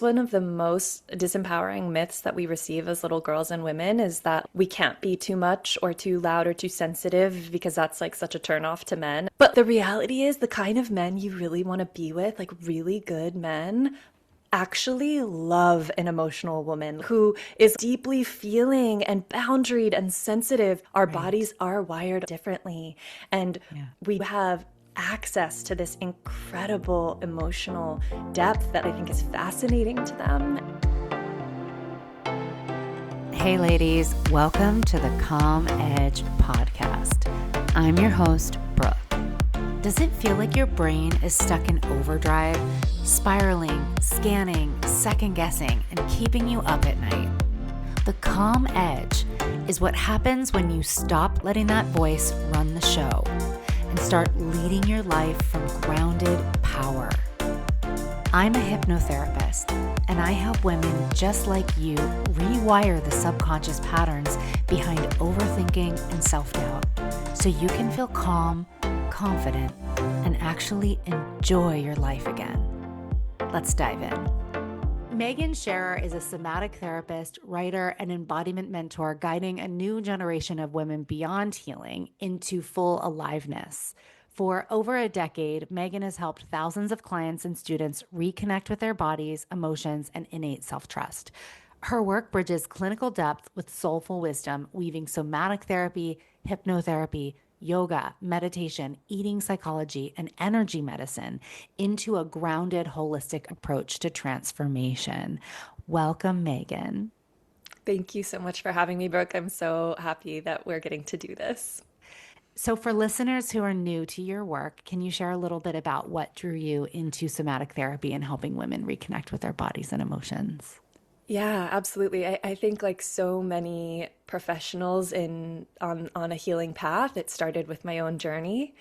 One of the most disempowering myths that we receive as little girls and women is that we can't be too much or too loud or too sensitive because that's like such a turnoff to men. But the reality is the kind of men you really want to be with, like really good men, actually love an emotional woman who is deeply feeling and boundaried and sensitive. Our Right. bodies are wired differently, and Yeah. we have access to this incredible emotional depth that I think is fascinating to them. Hey, ladies, welcome to the Calm Edge podcast. I'm your host, Brooke. Does it feel like your brain is stuck in overdrive, spiraling, scanning, second guessing, and keeping you up at night? The Calm Edge is what happens when you stop letting that voice run the show and start leading your life from grounded power. I'm a hypnotherapist, and I help women just like you rewire the subconscious patterns behind overthinking and self-doubt so you can feel calm, confident, and actually enjoy your life again. Let's dive in. Megan Sherer is a somatic therapist, writer, and embodiment mentor guiding a new generation of women beyond healing into full aliveness. For over a decade, Megan has helped thousands of clients and students reconnect with their bodies, emotions, and innate self-trust. Her work bridges clinical depth with soulful wisdom, weaving somatic therapy, hypnotherapy, yoga, meditation, eating psychology, and energy medicine into a grounded, holistic approach to transformation. Welcome, Megan. Thank you so much for having me, Brooke. I'm so happy that we're getting to do this. So, for listeners who are new to your work, can you share a little bit about what drew you into somatic therapy and helping women reconnect with their bodies and emotions? Yeah, absolutely. I think like so many professionals on a healing path, it started with my own journey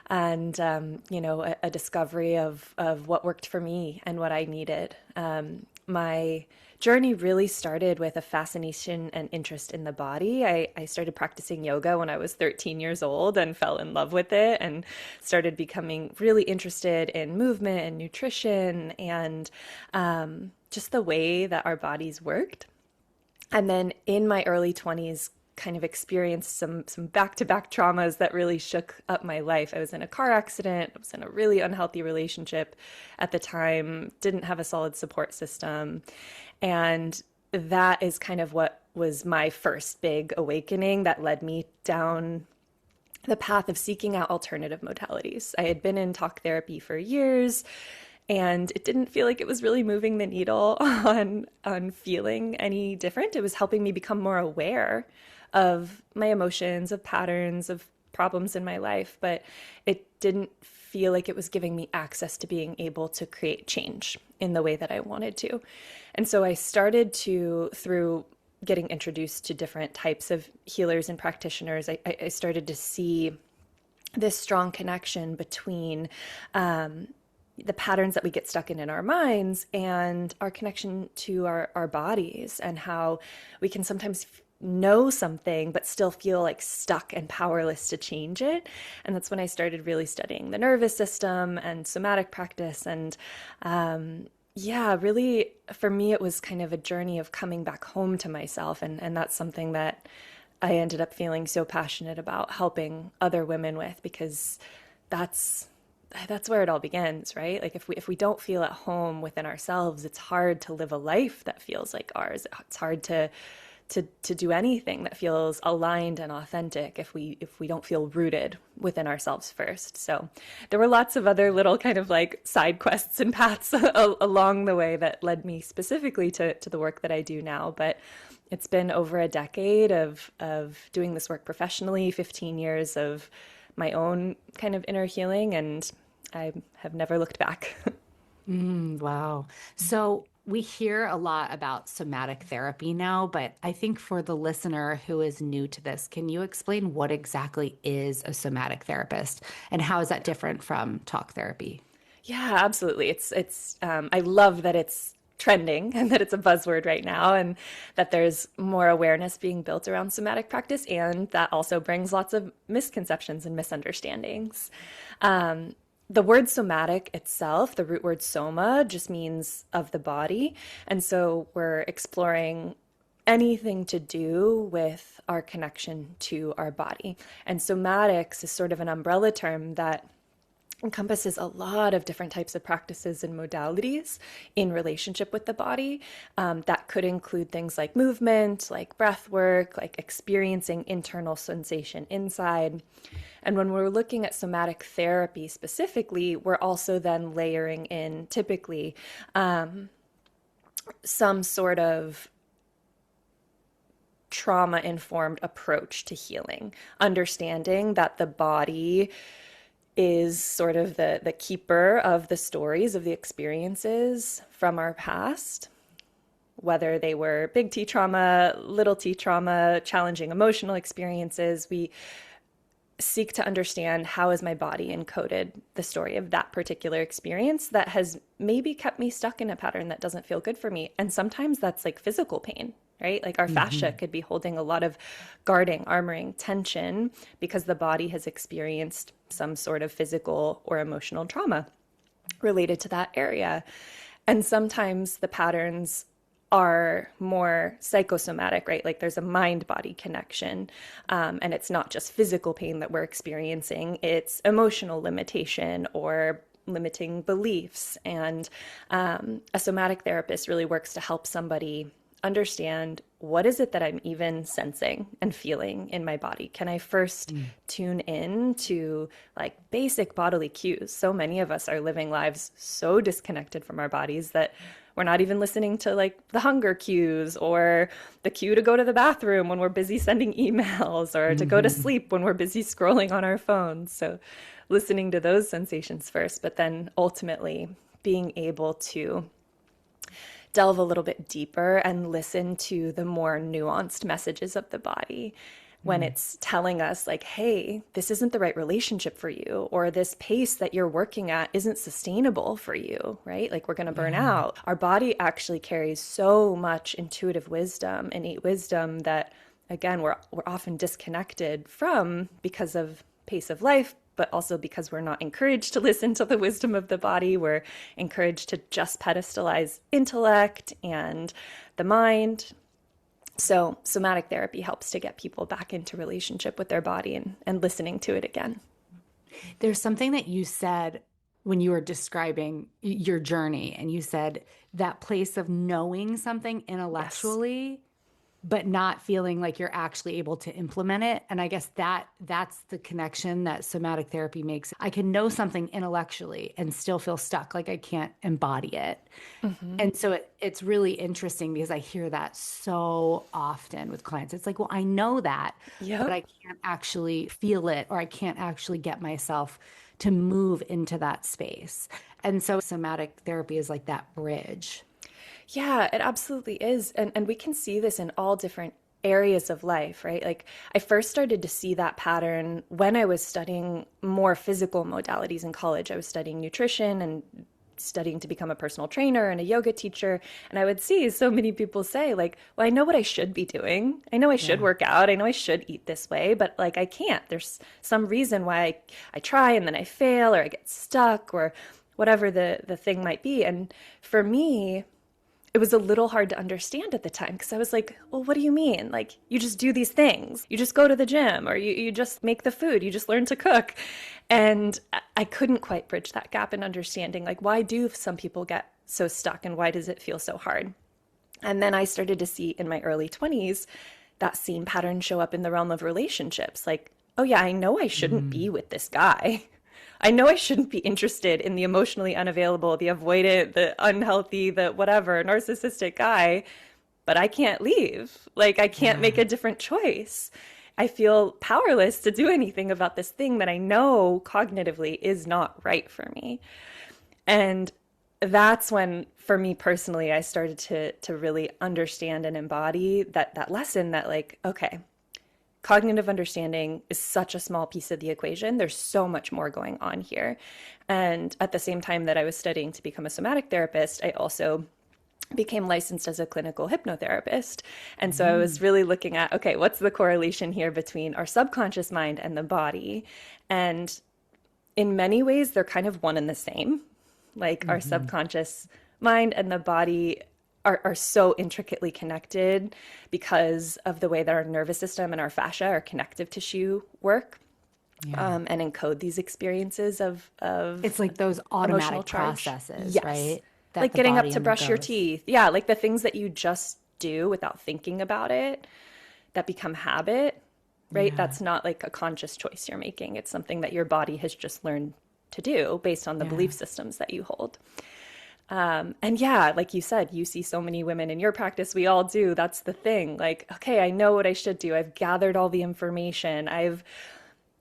and a discovery of what worked for me and what I needed. My journey really started with a fascination and interest in the body. I started practicing yoga when I was 13 years old and fell in love with it and started becoming really interested in movement and nutrition and just the way that our bodies worked. And then in my early 20s, kind of experienced some back-to-back traumas that really shook up my life. I was in a car accident, I was in a really unhealthy relationship at the time, didn't have a solid support system. And that is kind of what was my first big awakening that led me down the path of seeking out alternative modalities. I had been in talk therapy for years, and it didn't feel like it was really moving the needle on feeling any different. It was helping me become more aware of my emotions, of patterns, of problems in my life, but it didn't feel like it was giving me access to being able to create change in the way that I wanted to. And so I started to, through getting introduced to different types of healers and practitioners, I started to see this strong connection between the patterns that we get stuck in our minds and our connection to our bodies, and how we can sometimes know something but still feel like stuck and powerless to change it. And that's when I started really studying the nervous system and somatic practice. And really for me, it was kind of a journey of coming back home to myself. And that's something that I ended up feeling so passionate about helping other women with, because that's where it all begins, right? Like if we don't feel at home within ourselves, it's hard to live a life that feels like ours. It's hard to do anything that feels aligned and authentic if we don't feel rooted within ourselves first. So there were lots of other little kind of like side quests and paths along the way that led me specifically to the work that I do now. But it's been over a decade of doing this work professionally, 15 years of my own kind of inner healing, and I have never looked back. Wow. So we hear a lot about somatic therapy now, but I think for the listener who is new to this, can you explain what exactly is a somatic therapist and how is that different from talk therapy? Yeah, absolutely. I love that it's trending and that it's a buzzword right now, and that there's more awareness being built around somatic practice, and that also brings lots of misconceptions and misunderstandings. the word somatic itself, the root word soma, just means of the body. And so we're exploring anything to do with our connection to our body. And somatics is sort of an umbrella term that encompasses a lot of different types of practices and modalities in relationship with the body. That could include things like movement, like breath work, like experiencing internal sensation inside. And when we're looking at somatic therapy specifically, we're also then layering in typically some sort of trauma-informed approach to healing, understanding that the body is sort of the keeper of the stories of the experiences from our past, whether they were big T trauma, little t trauma, challenging emotional experiences. We seek to understand, how has my body encoded the story of that particular experience that has maybe kept me stuck in a pattern that doesn't feel good for me. And sometimes that's like physical pain, right? Like our fascia could be holding a lot of guarding, armoring, tension because the body has experienced some sort of physical or emotional trauma related to that area. And sometimes the patterns are more psychosomatic, right? Like there's a mind-body connection, and it's not just physical pain that we're experiencing, it's emotional limitation or limiting beliefs. And a somatic therapist really works to help somebody understand, what is it that I'm even sensing and feeling in my body? Can I first tune in to like basic bodily cues? So many of us are living lives so disconnected from our bodies that we're not even listening to like the hunger cues or the cue to go to the bathroom when we're busy sending emails, or to go to sleep when we're busy scrolling on our phones. So listening to those sensations first, but then ultimately being able to delve a little bit deeper and listen to the more nuanced messages of the body when it's telling us like, hey, this isn't the right relationship for you, or this pace that you're working at isn't sustainable for you, right? Like we're going to burn out. Our body actually carries so much intuitive wisdom, innate wisdom that, again, we're often disconnected from because of pace of life, but also because we're not encouraged to listen to the wisdom of the body. We're encouraged to just pedestalize intellect and the mind. So somatic therapy helps to get people back into relationship with their body and listening to it again. There's something that you said when you were describing your journey, and you said that place of knowing something intellectually, but not feeling like you're actually able to implement it. And I guess that's the connection that somatic therapy makes. I can know something intellectually and still feel stuck, like I can't embody it. And so it's really interesting because I hear that so often with clients. It's like, well, I know that, but I can't actually feel it, or I can't actually get myself to move into that space. And so somatic therapy is like that bridge. Yeah, it absolutely is. And we can see this in all different areas of life, right? Like I first started to see that pattern when I was studying more physical modalities in college. I was studying nutrition and studying to become a personal trainer and a yoga teacher. And I would see so many people say like, well, I know what I should be doing. I know I should work out. I know I should eat this way, but like I can't. There's some reason why I try and then I fail, or I get stuck, or whatever the thing might be. And for me, it was a little hard to understand at the time, because I was like, well, what do you mean? Like, you just do these things. You just go to the gym, or you just make the food. You just learn to cook. And I couldn't quite bridge that gap in understanding, like, why do some people get so stuck and why does it feel so hard? And then I started to see in my early 20s that same pattern show up in the realm of relationships. Like, oh yeah, I know I shouldn't be with this guy. I know I shouldn't be interested in the emotionally unavailable, the avoidant, the unhealthy, the whatever, narcissistic guy, but I can't leave. Like, I can't make a different choice. I feel powerless to do anything about this thing that I know cognitively is not right for me. And that's when, for me personally, I started to really understand and embody that lesson that, like, okay, cognitive understanding is such a small piece of the equation. There's so much more going on here. And at the same time that I was studying to become a somatic therapist, I also became licensed as a clinical hypnotherapist. And so I was really looking at, okay, what's the correlation here between our subconscious mind and the body? And in many ways, they're kind of one and the same. Like our subconscious mind and the body are so intricately connected because of the way that our nervous system and our fascia, our connective tissue, work. And encode these experiences of It's like those emotional automatic charge. processes, Yes. right? That Like the getting up body to brush your undergoes. teeth. Yeah, like the things that you just do without thinking about it that become habit, right? Yeah. That's not like a conscious choice you're making. It's something that your body has just learned to do based on the Yeah. belief systems that you hold. And yeah, like you said, you see so many women in your practice. We all do. That's the thing. Like, okay, I know what I should do. I've gathered all the information. I've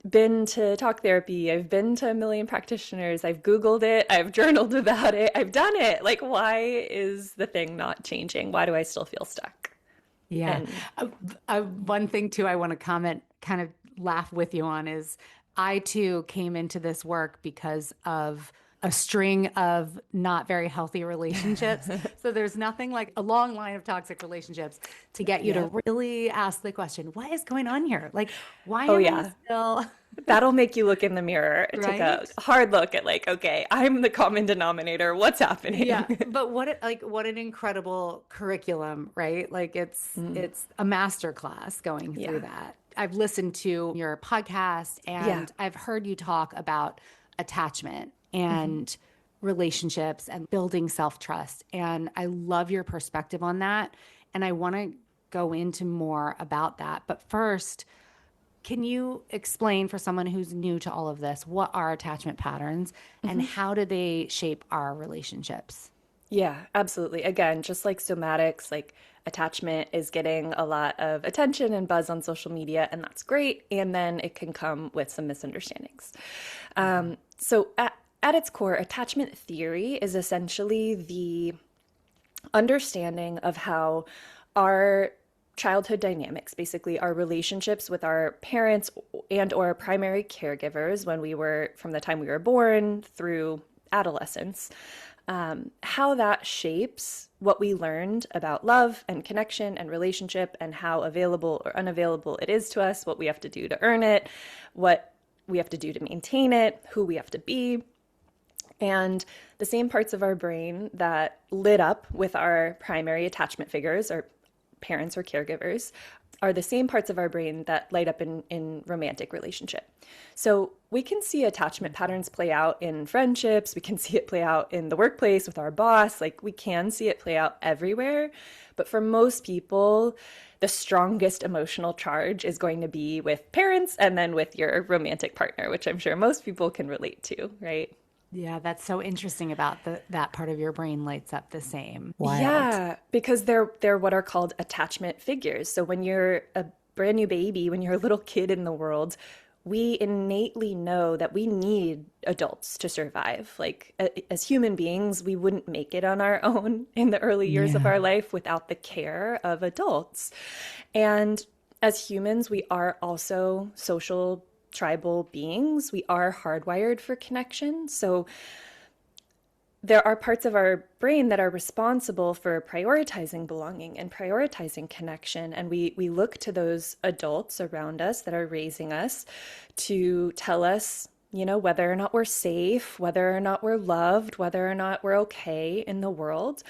been to talk therapy. I've been to a million practitioners. I've Googled it. I've journaled about it. I've done it. Like, why is the thing not changing? Why do I still feel stuck? Yeah. And One thing too, I want to comment, kind of laugh with you on is I too came into this work because of a string of not very healthy relationships. So there's nothing like a long line of toxic relationships to get you yeah. to really ask the question, what is going on here? Like, why Oh, am I yeah. still, That'll make you look in the mirror, take a right? hard look at like, okay, I'm the common denominator. What's Yeah, happening? but what an incredible curriculum, right? Like it's a master class going through Yeah. that. I've listened to your podcast Yeah. and I've heard you talk about attachment and relationships and building self-trust. And I love your perspective on that. And I want to go into more about that. But first, can you explain for someone who's new to all of this, what are attachment patterns and how do they shape our relationships? Yeah, absolutely. Again, just like somatics, like attachment is getting a lot of attention and buzz on social media, and that's great. And then it can come with some misunderstandings. So, at its core, attachment theory is essentially the understanding of how our childhood dynamics, basically our relationships with our parents and or primary caregivers when we were from the time we were born through adolescence, how that shapes what we learned about love and connection and relationship and how available or unavailable it is to us, what we have to do to earn it, what we have to do to maintain it, who we have to be. And the same parts of our brain that lit up with our primary attachment figures, or parents or caregivers, are the same parts of our brain that light up in romantic relationship. So we can see attachment patterns play out in friendships. We can see it play out in the workplace with our boss. Like we can see it play out everywhere. But for most people, the strongest emotional charge is going to be with parents and then with your romantic partner, which I'm sure most people can relate to, right? Yeah, that's so interesting about that part of your brain lights up the same. Wild. Yeah, because they're what are called attachment figures. So when you're a brand new baby, when you're a little kid in the world, we innately know that we need adults to survive. Like as human beings, we wouldn't make it on our own in the early years of Yeah. our life without the care of adults. And as humans, we are also social tribal beings. We are hardwired for connection. So there are parts of our brain that are responsible for prioritizing belonging and prioritizing connection. And we look to those adults around us that are raising us to tell us, you know, whether or not we're safe, whether or not we're loved, whether or not we're okay in the world.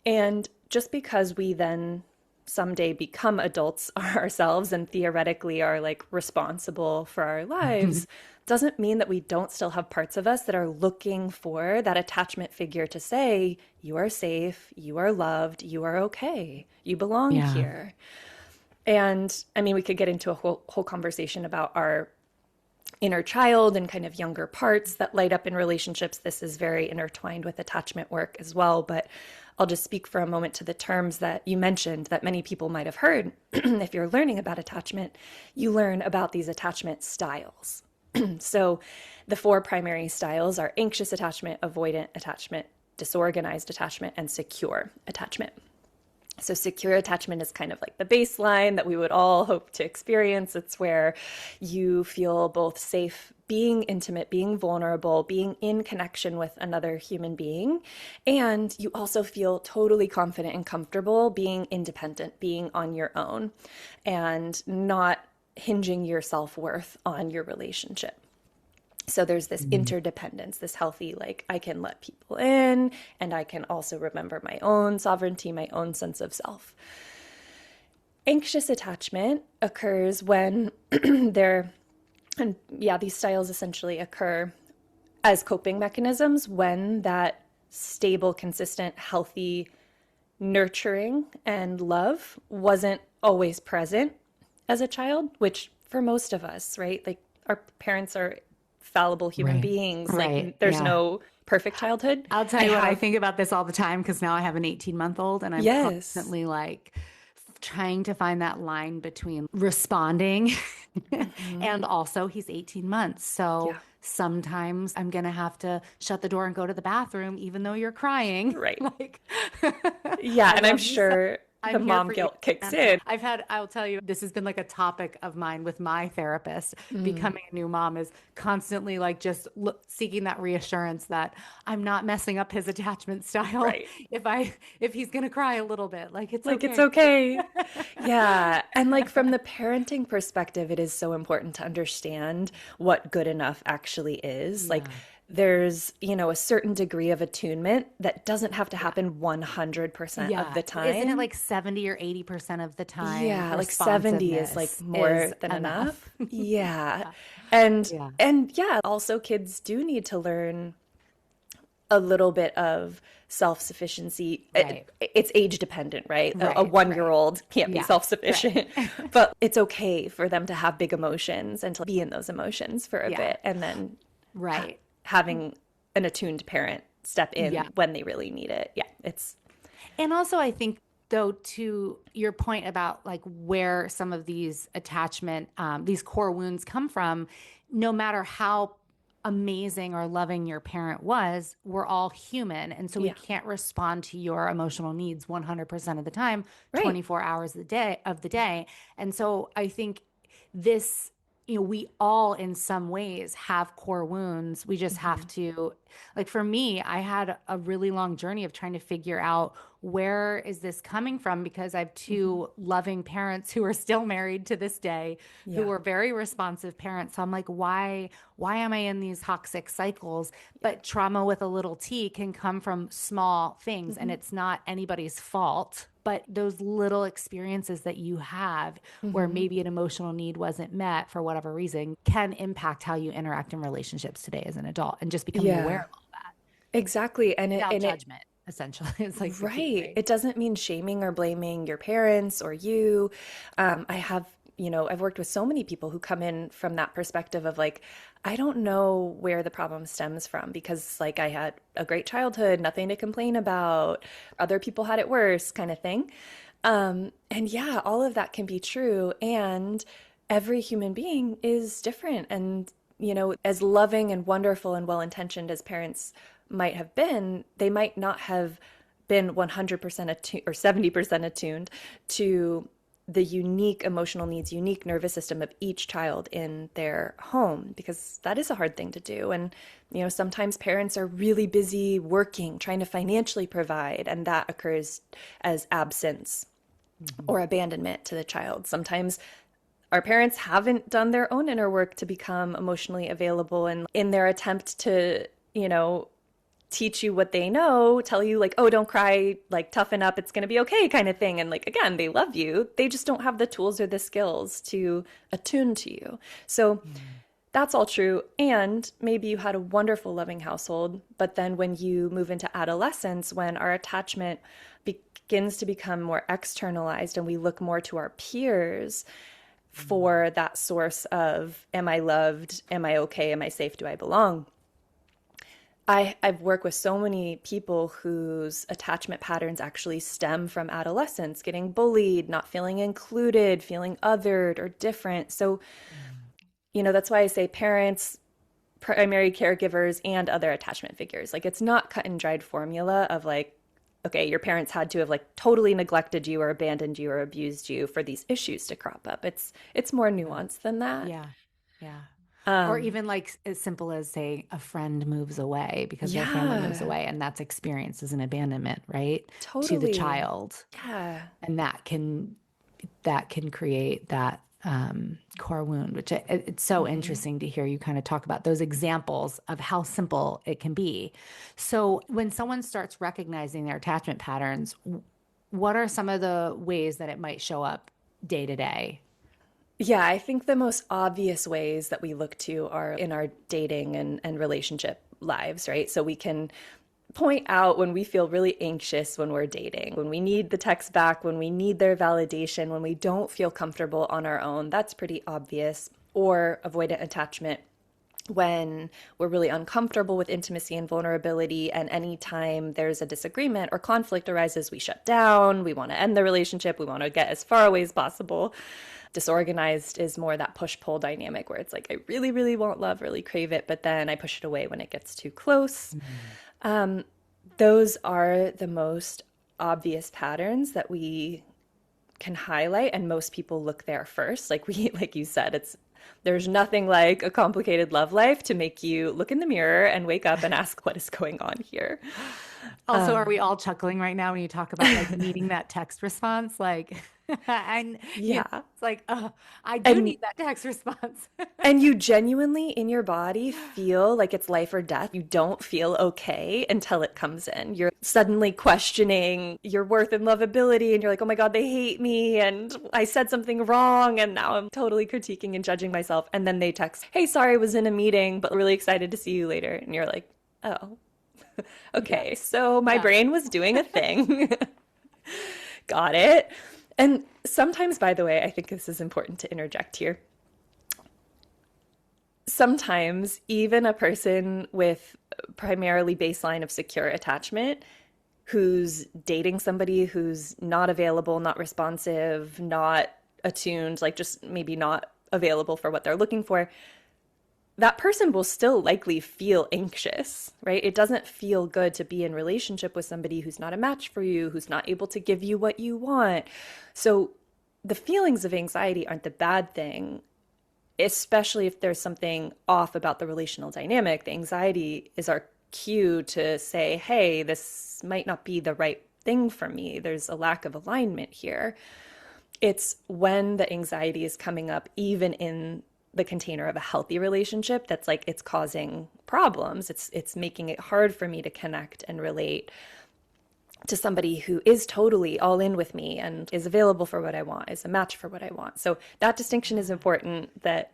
And just because we then someday become adults ourselves and theoretically are like responsible for our lives doesn't mean that we don't still have parts of us that are looking for that attachment figure to say, you are safe, you are loved, you are okay, you belong Yeah. here. And I mean, we could get into a whole conversation about our inner child and kind of younger parts that light up in relationships. This is very intertwined with attachment work as well, but I'll just speak for a moment to the terms that you mentioned that many people might have heard. If you're learning about attachment, you learn about these attachment styles. So the four primary styles are anxious attachment, avoidant attachment, disorganized attachment, and secure attachment. So secure attachment is kind of like the baseline that we would all hope to experience. It's where you feel both safe being intimate, being vulnerable, being in connection with another human being. And you also feel totally confident and comfortable being independent, being on your own, and not hinging your self-worth on your relationship. So there's this interdependence, this healthy, like I can let people in and I can also remember my own sovereignty, my own sense of self. Anxious attachment occurs when these styles essentially occur as coping mechanisms when that stable, consistent, healthy nurturing and love wasn't always present as a child, which for most of us, right? Like our parents are fallible human beings. Like there's no perfect childhood. I'll tell you what, I think about this all the time because now I have an 18-month-old and I'm constantly like trying to find that line between responding and also he's 18 months. So sometimes I'm going to have to shut the door and go to the bathroom, even though you're crying. Right. Like, and I'm sure the mom guilt kicks in. I'll tell you, this has been like a topic of mine with my therapist. Becoming a new mom is constantly like just seeking that reassurance that I'm not messing up his attachment style. Right. If he's going to cry a little bit, like it's okay. It's okay. Yeah. And like from the parenting perspective, it is so important to understand what good enough actually is. Like there's, a certain degree of attunement that doesn't have to happen 100% of the time. Isn't it like 70 or 80% of the time? Yeah, like 70 is like more than enough. Yeah. And also kids do need to learn a little bit of self-sufficiency. Right. It's age dependent, right? A 1-year-old can't be self-sufficient, but it's okay for them to have big emotions and to be in those emotions for a bit. And then having an attuned parent step in when they really need it. Yeah, and also I think though, to your point about like where some of these attachment, these core wounds come from, no matter how amazing or loving your parent was, we're all human. And so we can't respond to your emotional needs 100% of the time, 24 hours of the day. And so I think this, we all in some ways have core wounds. We just have to, like for me, I had a really long journey of trying to figure out where is this coming from, because I have two loving parents who are still married to this day, who were very responsive parents. So I'm like, why am I in these toxic cycles? But trauma with a little T can come from small things and it's not anybody's fault. But those little experiences that you have where maybe an emotional need wasn't met for whatever reason can impact how you interact in relationships today as an adult, and just becoming aware of all that. Exactly. And without judgment, essentially. It's like, it doesn't mean shaming or blaming your parents or you. I've worked with so many people who come in from that perspective of like, I don't know where the problem stems from, because like I had a great childhood, nothing to complain about. Other people had it worse, kind of thing. And all of that can be true. And every human being is different. And, as loving and wonderful and well-intentioned as parents might have been, they might not have been 100% attuned or 70% attuned to the unique emotional needs, unique nervous system of each child in their home, because that is a hard thing to do. And, sometimes parents are really busy working, trying to financially provide, and that occurs as absence or abandonment to the child. Sometimes our parents haven't done their own inner work to become emotionally available, and in their attempt to, teach you what they know, tell you like, oh, don't cry, like toughen up, it's going to be okay kind of thing. And like, again, they love you. They just don't have the tools or the skills to attune to you. So that's all true. And maybe you had a wonderful, loving household, but then when you move into adolescence, when our attachment begins to become more externalized and we look more to our peers for that source of, am I loved? Am I okay? Am I safe? Do I belong? I've worked with so many people whose attachment patterns actually stem from adolescence, getting bullied, not feeling included, feeling othered or different. So, that's why I say parents, primary caregivers, and other attachment figures. Like, it's not cut and dried formula of like, okay, your parents had to have like totally neglected you or abandoned you or abused you for these issues to crop up. It's more nuanced than that. Yeah. Or even like as simple as say a friend moves away because their family moves away, and that's experienced as an abandonment, right? Totally. To the child. Yeah. And that can create that core wound, which it's so interesting to hear you kind of talk about those examples of how simple it can be. So when someone starts recognizing their attachment patterns, what are some of the ways that it might show up day to day? Yeah, I think the most obvious ways that we look to are in our dating and relationship lives, right? So we can point out when we feel really anxious when we're dating, when we need the text back, when we need their validation, when we don't feel comfortable on our own. That's pretty obvious. Or avoidant attachment, when we're really uncomfortable with intimacy and vulnerability, and anytime there's a disagreement or conflict arises, we shut down, we want to end the relationship, we want to get as far away as possible. Disorganized is more that push-pull dynamic where it's like, I really, really want love, really crave it, but then I push it away when it gets too close. Those are the most obvious patterns that we can highlight, and most people look there first. Like you said, there's nothing like a complicated love life to make you look in the mirror and wake up and ask what is going on here. Also, are we all chuckling right now when you talk about like needing that text response? Like, and Yeah. it's like, I do need that text response. And you genuinely in your body feel like it's life or death. You don't feel okay until it comes in. You're suddenly questioning your worth and lovability, and you're like, oh my God, they hate me, and I said something wrong, and now I'm totally critiquing and judging myself. And then they text, hey, sorry, I was in a meeting, but really excited to see you later. And you're like, oh, okay, so my brain was doing a thing. Got it. And sometimes, by the way, I think this is important to interject here. Sometimes even a person with primarily baseline of secure attachment who's dating somebody who's not available, not responsive, not attuned, like just maybe not available for what they're looking for, that person will still likely feel anxious, right? It doesn't feel good to be in relationship with somebody who's not a match for you, who's not able to give you what you want. So the feelings of anxiety aren't the bad thing, especially if there's something off about the relational dynamic. The anxiety is our cue to say, hey, this might not be the right thing for me. There's a lack of alignment here. It's when the anxiety is coming up, even in the container of a healthy relationship, that's like it's causing problems. It's making it hard for me to connect and relate to somebody who is totally all in with me and is available for what I want, is a match for what I want. So that distinction is important, that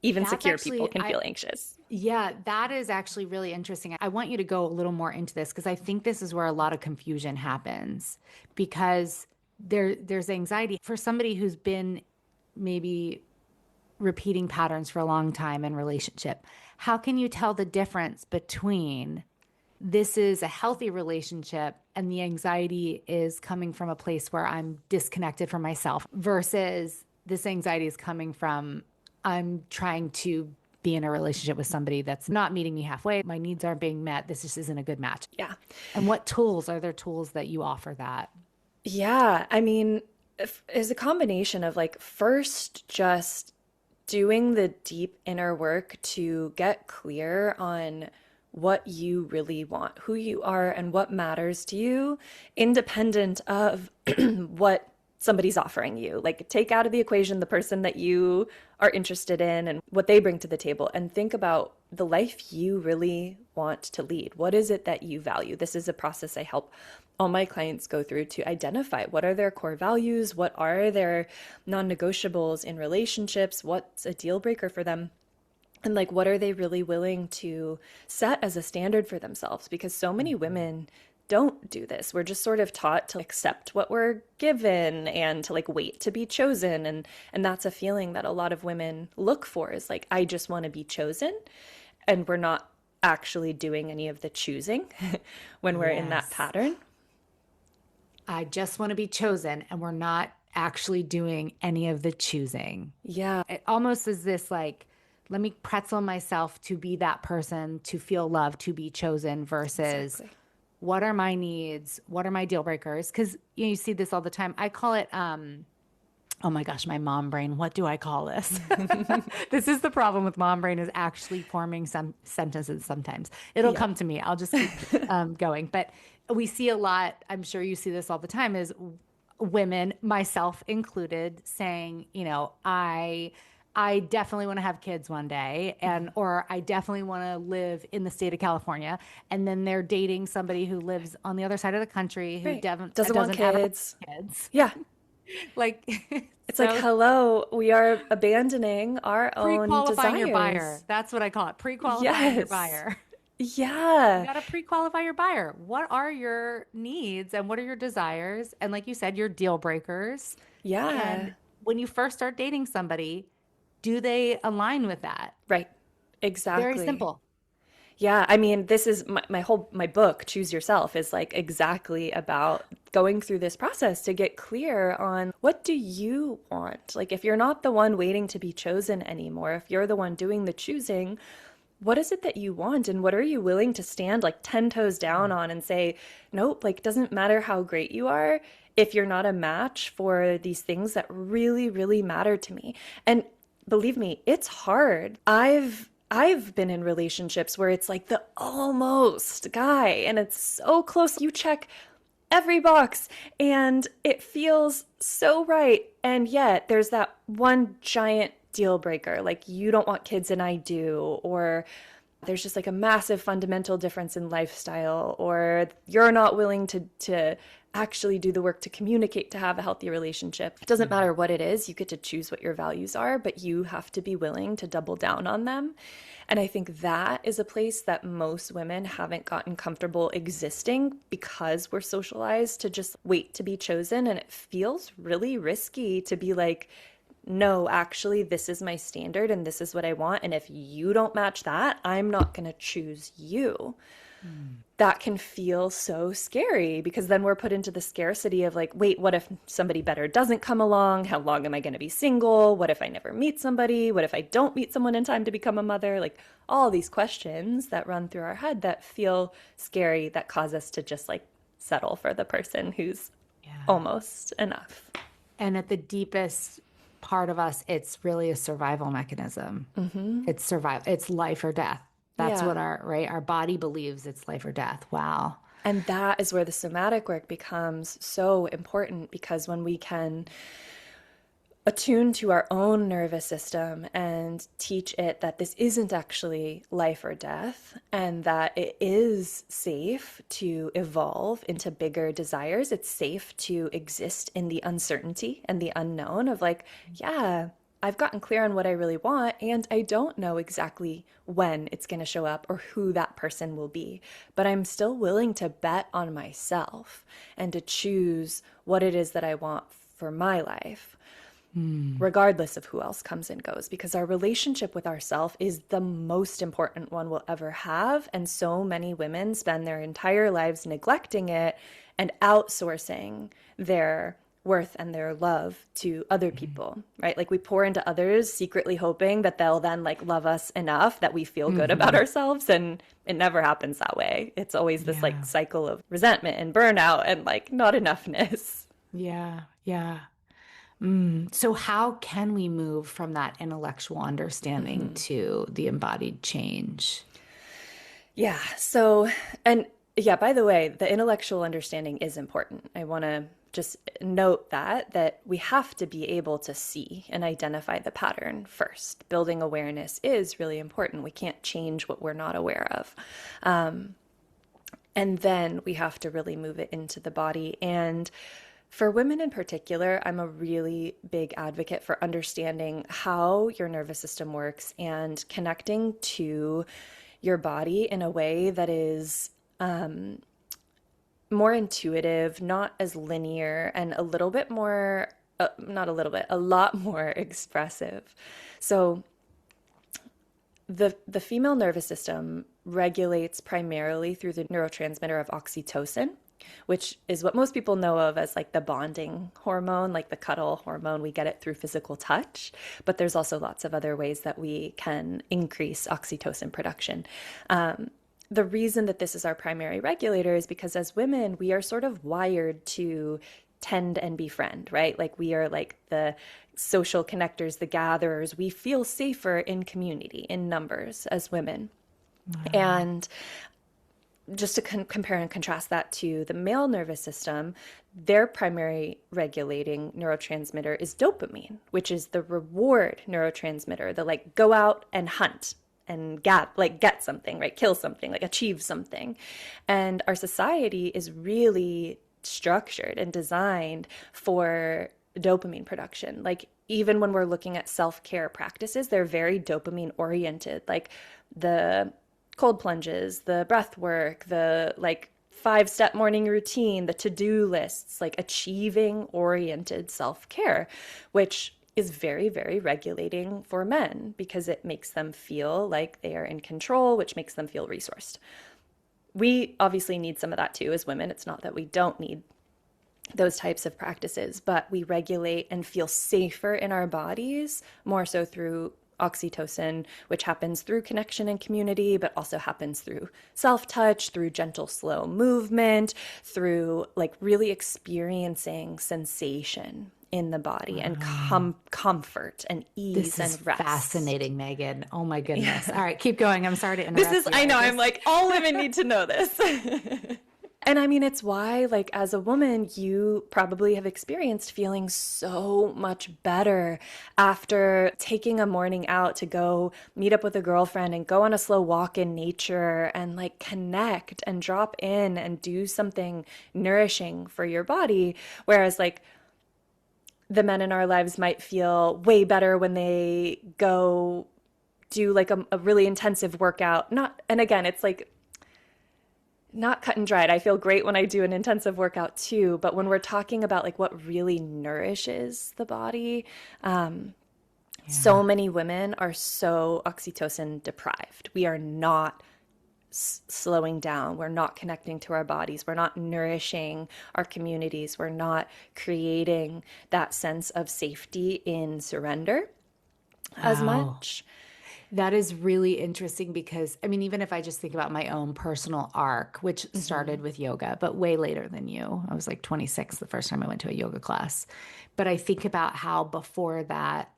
even secure people can feel anxious. Yeah, that is actually really interesting. I want you to go a little more into this because I think this is where a lot of confusion happens, because there's anxiety for somebody who's been maybe repeating patterns for a long time in relationship. How can you tell the difference between this is a healthy relationship and the anxiety is coming from a place where I'm disconnected from myself versus this anxiety is coming from I'm trying to be in a relationship with somebody that's not meeting me halfway. My needs aren't being met. This just isn't a good match. Yeah. And what tools are there tools that you offer that? Yeah. I mean, it's a combination of like first just doing the deep inner work to get clear on what you really want, who you are, and what matters to you, independent of what somebody's offering you. Like, take out of the equation the person that you are interested in and what they bring to the table, and think about the life you really want to lead. What is it that you value? This is a process I help all my clients go through to identify what are their core values, what are their non-negotiables in relationships, what's a deal breaker for them, and like what are they really willing to set as a standard for themselves. Because so many women don't do this. We're just sort of taught to accept what we're given and to like wait to be chosen, and that's a feeling that a lot of women look for, is like, I just want to be chosen, and we're not actually doing any of the choosing when we're in that pattern. I just want to be chosen, and we're not actually doing any of the choosing. Yeah. It almost is this like, let me pretzel myself to be that person, to feel loved, to be chosen, versus what are my needs? What are my deal breakers? Because you see this all the time. I call it, oh my gosh, my mom brain. What do I call this? This is the problem with mom brain, is actually forming some sentences sometimes. It'll come to me. I'll just keep going. But we see a lot, I'm sure you see this all the time, is women, myself included, saying, I definitely want to have kids one day, or I definitely want to live in the state of California. And then they're dating somebody who lives on the other side of the country who Right. Doesn't want doesn't ever kids. want kids. Yeah. Like, It's like, so hello, we are abandoning our own pre-qualifying your buyer. desires. That's what I call it. Pre-qualifying your Yes. buyer. You Yeah. got to pre-qualify your buyer. What are your needs and what are your desires? And like you said, your deal breakers. And Yeah. when you first start dating somebody, do they align with that? Right. Very Exactly. simple. Yeah, I mean, this is my book, Choose Yourself, is like exactly about going through this process to get clear on what do you want? Like if you're not the one waiting to be chosen anymore, if you're the one doing the choosing, what is it that you want and what are you willing to stand like 10 toes down on and say, nope, like doesn't matter how great you are if you're not a match for these things that really, really matter to me. And believe me, it's hard. I've been in relationships where it's like the almost guy and it's so close. You check every box and it feels so right. And yet there's that one giant deal breaker. Like you don't want kids and I do, or there's just like a massive fundamental difference in lifestyle, or you're not willing to actually do the work to communicate to have a healthy relationship. It doesn't matter what it is, you get to choose what your values are, but you have to be willing to double down on them. And I think that is a place that most women haven't gotten comfortable existing because we're socialized to just wait to be chosen. And it feels really risky to be like, no, actually, this is my standard and this is what I want. And if you don't match that, I'm not going to choose you. That can feel so scary because then we're put into the scarcity of like, wait, what if somebody better doesn't come along? How long am I going to be single? What if I never meet somebody? What if I don't meet someone in time to become a mother? Like all these questions that run through our head that feel scary, that cause us to just like settle for the person who's almost enough. And at the deepest part of us, it's really a survival mechanism. It's life or death. That's what our body believes it's life or death. Wow. And that is where the somatic work becomes so important because when we can attune to our own nervous system and teach it that this isn't actually life or death and that it is safe to evolve into bigger desires, it's safe to exist in the uncertainty and the unknown of like, yeah, I've gotten clear on what I really want, and I don't know exactly when it's going to show up or who that person will be. But I'm still willing to bet on myself and to choose what it is that I want for my life, regardless of who else comes and goes, because our relationship with ourself is the most important one we'll ever have. And so many women spend their entire lives neglecting it and outsourcing their worth and their love to other people, right? Like we pour into others secretly hoping that they'll then like love us enough that we feel good about ourselves. And it never happens that way. It's always this like cycle of resentment and burnout and like not enoughness. Yeah. Yeah. So how can we move from that intellectual understanding to the embodied change? Yeah. So, and yeah, by the way, the intellectual understanding is important. I want to just note that we have to be able to see and identify the pattern first. Building awareness is really important. We can't change what we're not aware of. And then we have to really move it into the body. And for women in particular, I'm a really big advocate for understanding how your nervous system works and connecting to your body in a way that is more intuitive, not as linear, and a little bit more, not a little bit, a lot more expressive. So the female nervous system regulates primarily through the neurotransmitter of oxytocin, which is what most people know of as like the bonding hormone, like the cuddle hormone. We get it through physical touch, but there's also lots of other ways that we can increase oxytocin production. The reason that this is our primary regulator is because as women, we are sort of wired to tend and befriend, right? Like we are like the social connectors, the gatherers. We feel safer in community, in numbers as women. Wow. And just to compare and contrast that to the male nervous system, their primary regulating neurotransmitter is dopamine, which is the reward neurotransmitter, the like go out and hunt and get something, right? Kill something, like achieve something. And our society is really structured and designed for dopamine production. Like even when we're looking at self-care practices, they're very dopamine oriented, like the cold plunges, the breath work, the like 5-step morning routine, the to-do lists, like achieving oriented self-care, which is very, very regulating for men because it makes them feel like they are in control, which makes them feel resourced. We obviously need some of that too as women. It's not that we don't need those types of practices, but we regulate and feel safer in our bodies more so through oxytocin, which happens through connection and community, but also happens through self-touch, through gentle, slow movement, through like really experiencing sensation in the body and comfort and ease This and is rest. Fascinating, Megan. Oh my goodness. All right, keep going. I'm sorry to interrupt. I know, I'm like, all women need to know this. And I mean, it's why, like, as a woman, you probably have experienced feeling so much better after taking a morning out to go meet up with a girlfriend and go on a slow walk in nature and like connect and drop in and do something nourishing for your body. Whereas, like, the men in our lives might feel way better when they go do like a really intensive workout. And again, it's like, not cut and dried. I feel great when I do an intensive workout too, but when we're talking about like what really nourishes the body, so many women are so oxytocin deprived. We are not slowing down. We're not connecting to our bodies. We're not nourishing our communities. We're not creating that sense of safety in surrender as much. That is really interesting because, I mean, even if I just think about my own personal arc, which started with yoga, but way later than you. I was like 26 the first time I went to a yoga class. But I think about how before that,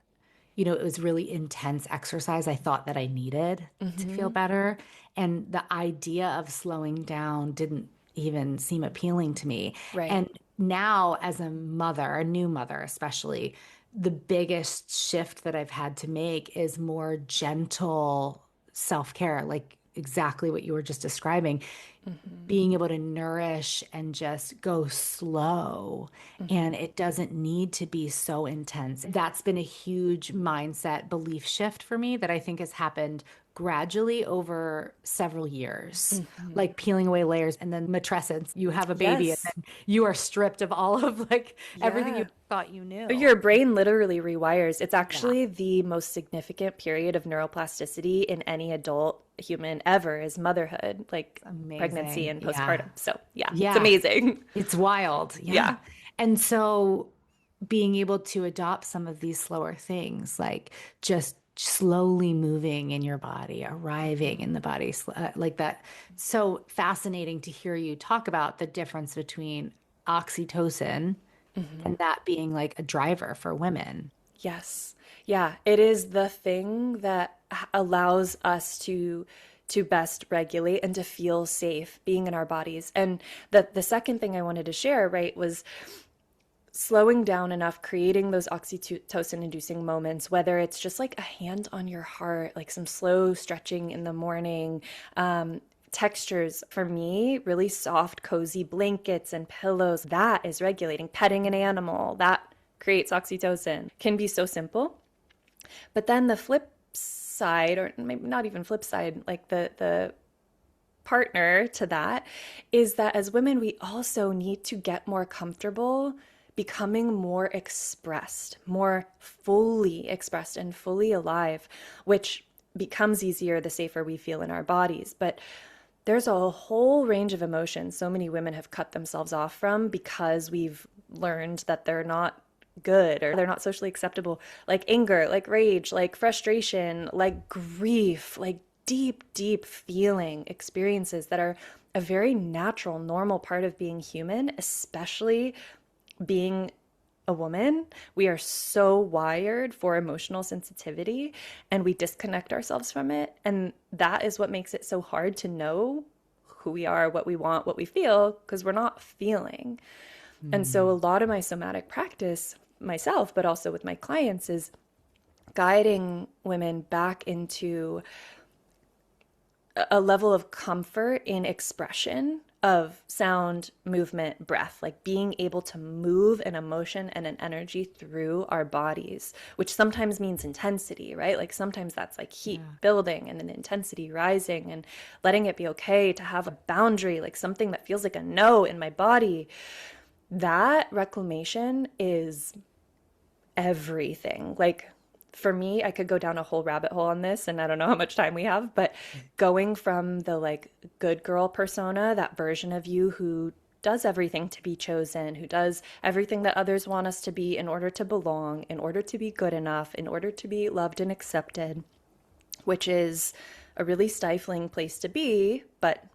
you know, it was really intense exercise I thought that I needed to feel better. And the idea of slowing down didn't even seem appealing to me. Right. And now as a mother, a new mother especially, the biggest shift that I've had to make is more gentle self-care, like exactly what you were just describing, being able to nourish and just go slow. And it doesn't need to be so intense. That's been a huge mindset belief shift for me that I think has happened gradually over several years, like peeling away layers and then matrescence. You have a baby Yes. and then you are stripped of all of like everything you thought you knew. Your brain literally rewires. It's actually the most significant period of neuroplasticity in any adult human ever is motherhood, like pregnancy and postpartum. So it's amazing. It's wild. Yeah. And so being able to adopt some of these slower things, like just slowly moving in your body, arriving in the body, like that. So fascinating to hear you talk about the difference between oxytocin and that being like a driver for women. Yes. Yeah. It is the thing that allows us to best regulate and to feel safe being in our bodies. And the second thing I wanted to share, right, was slowing down enough, creating those oxytocin inducing moments, whether it's just like a hand on your heart, like some slow stretching in the morning, textures for me, really soft, cozy blankets and pillows, that is regulating. Petting an animal, that creates oxytocin. Can be so simple. But then the flip side, or maybe not even flip side, like the partner to that is that as women, we also need to get more comfortable becoming more expressed, more fully expressed and fully alive, which becomes easier the safer we feel in our bodies. But there's a whole range of emotions so many women have cut themselves off from because we've learned that they're not good or they're not socially acceptable, like anger, like rage, like frustration, like grief, like deep, deep feeling experiences that are a very natural, normal part of being human, especially being a woman. We are so wired for emotional sensitivity and we disconnect ourselves from it. And that is what makes it so hard to know who we are, what we want, what we feel, because we're not feeling. And so a lot of my somatic practice myself, but also with my clients, is guiding women back into a level of comfort in expression of sound, movement, breath, like being able to move an emotion and an energy through our bodies, which sometimes means intensity, right? Like sometimes that's like heat building and an intensity rising, and letting it be okay to have a boundary, like something that feels like a no in my body. That reclamation is everything. Like for me, I could go down a whole rabbit hole on this, and I don't know how much time we have, but going from the like good girl persona, that version of you who does everything to be chosen, who does everything that others want us to be in order to belong, in order to be good enough, in order to be loved and accepted, which is a really stifling place to be, but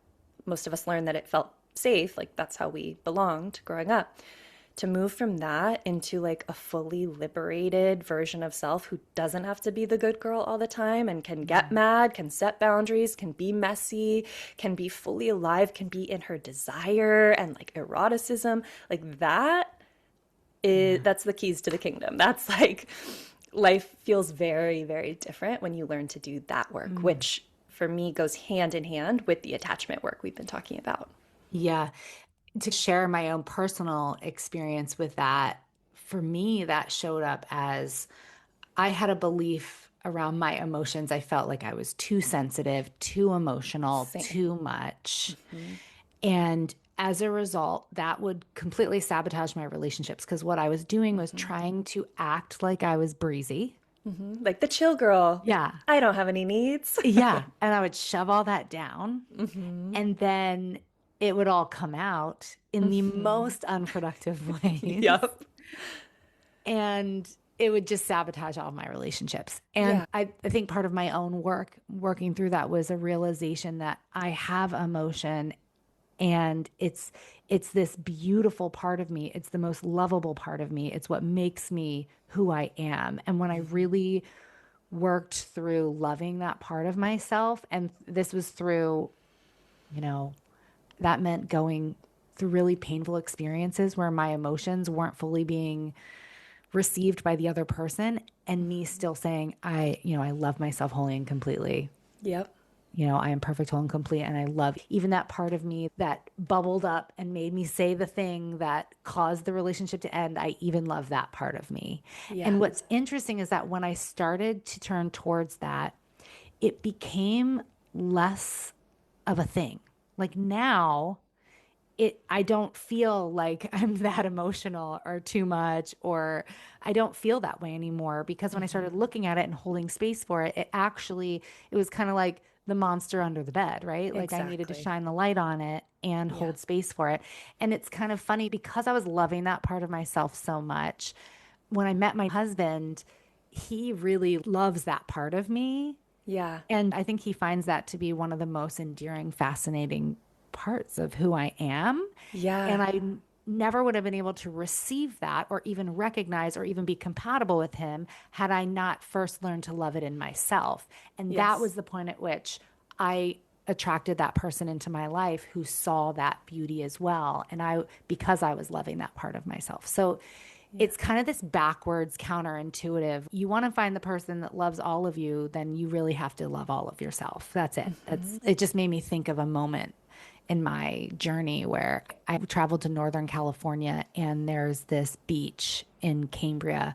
most of us learned that it felt safe, like that's how we belonged growing up. To move from that into like a fully liberated version of self who doesn't have to be the good girl all the time and can get mad, can set boundaries, can be messy, can be fully alive, can be in her desire and like eroticism, like that is, that's the keys to the kingdom. That's like, life feels very, very different when you learn to do that work, which for me goes hand in hand with the attachment work we've been talking about. Yeah. To share my own personal experience with that, for me, that showed up as I had a belief around my emotions. I felt like I was too sensitive, too emotional, Same. too much. And as a result, that would completely sabotage my relationships, because what I was doing was trying to act like I was breezy. Like the chill girl. Yeah. I don't have any needs. Yeah. And I would shove all that down. And then it would all come out in the most unproductive ways. Yep. And it would just sabotage all my relationships. And Yeah. I think part of my own work working through that was a realization that I have emotion, and it's this beautiful part of me. It's the most lovable part of me. It's what makes me who I am. And when I really worked through loving that part of myself, and this was through, that meant going through really painful experiences where my emotions weren't fully being received by the other person, and me still saying, I love myself wholly and completely. Yep. I am perfect, whole, and complete. And I love even that part of me that bubbled up and made me say the thing that caused the relationship to end. I even love that part of me. Yeah. And what's interesting is that when I started to turn towards that, it became less of a thing. Like now, I don't feel like I'm that emotional or too much, or I don't feel that way anymore, because when I started looking at it and holding space for it, it was kind of like the monster under the bed, right? Like I needed to shine the light on it and hold space for it. And it's kind of funny, because I was loving that part of myself so much. When I met my husband, he really loves that part of me. Yeah. And I think he finds that to be one of the most endearing, fascinating parts of who I am. Yeah. And I never would have been able to receive that or even recognize or even be compatible with him had I not first learned to love it in myself. And that was the point at which I attracted that person into my life who saw that beauty as well. And because I was loving that part of myself. So it's kind of this backwards, counterintuitive. You want to find the person that loves all of you, then you really have to love all of yourself. That's it. It just made me think of a moment in my journey where I traveled to Northern California, and there's this beach in Cambria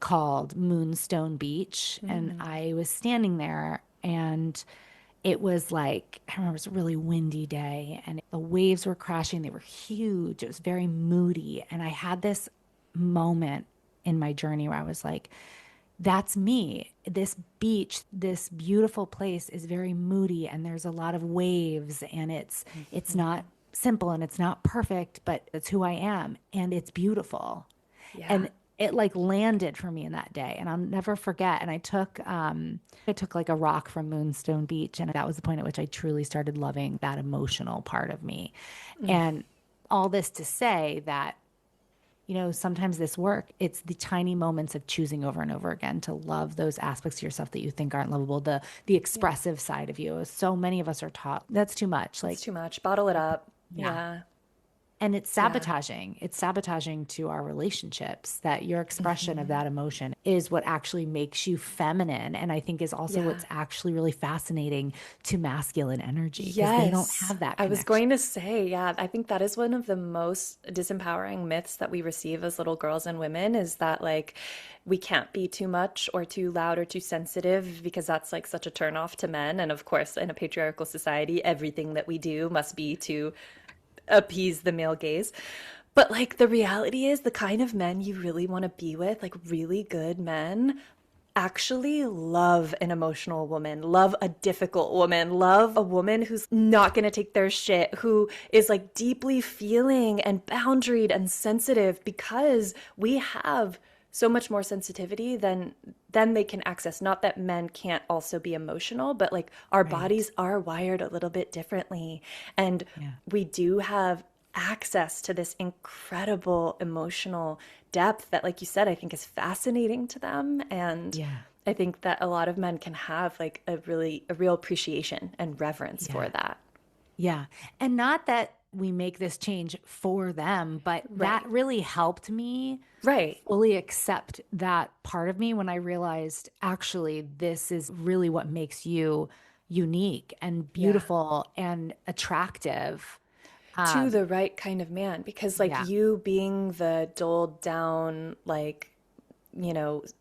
called Moonstone Beach. And I was standing there, and it was like, I remember it was a really windy day, and the waves were crashing. They were huge. It was very moody. And I had this moment in my journey where I was like, that's me. This beach, this beautiful place is very moody, and there's a lot of waves, and it's not simple and it's not perfect, but it's who I am, and it's beautiful. Yeah. And it like landed for me in that day, and I'll never forget. And I took like a rock from Moonstone Beach, and that was the point at which I truly started loving that emotional part of me. And all this to say that sometimes this work, it's the tiny moments of choosing over and over again to love those aspects of yourself that you think aren't lovable, the expressive side of you. So many of us are taught that's too much. It's too much. Bottle it up. Yeah. Yeah. And it's sabotaging. It's sabotaging to our relationships, that your expression of that emotion is what actually makes you feminine. And I think is also what's actually really fascinating to masculine energy, because they don't have that connection. I was going to say, I think that is one of the most disempowering myths that we receive as little girls and women, is that like we can't be too much or too loud or too sensitive, because that's like such a turnoff to men. And of course, in a patriarchal society, everything that we do must be to appease the male gaze. But like the reality is, the kind of men you really want to be with, like really good men, actually love an emotional woman, love a difficult woman, love a woman who's not going to take their shit, who is like deeply feeling and boundaried and sensitive, because we have so much more sensitivity than they can access. Not that men can't also be emotional, but like our bodies are wired a little bit differently. And we do have access to this incredible emotional depth that, like you said, I think is fascinating to them. And I think that a lot of men can have like a real appreciation and reverence for that. Yeah. And not that we make this change for them, but that really helped me fully accept that part of me when I realized, actually, this is really what makes you unique and beautiful and attractive. To the right kind of man. Because like you being the doled down, like,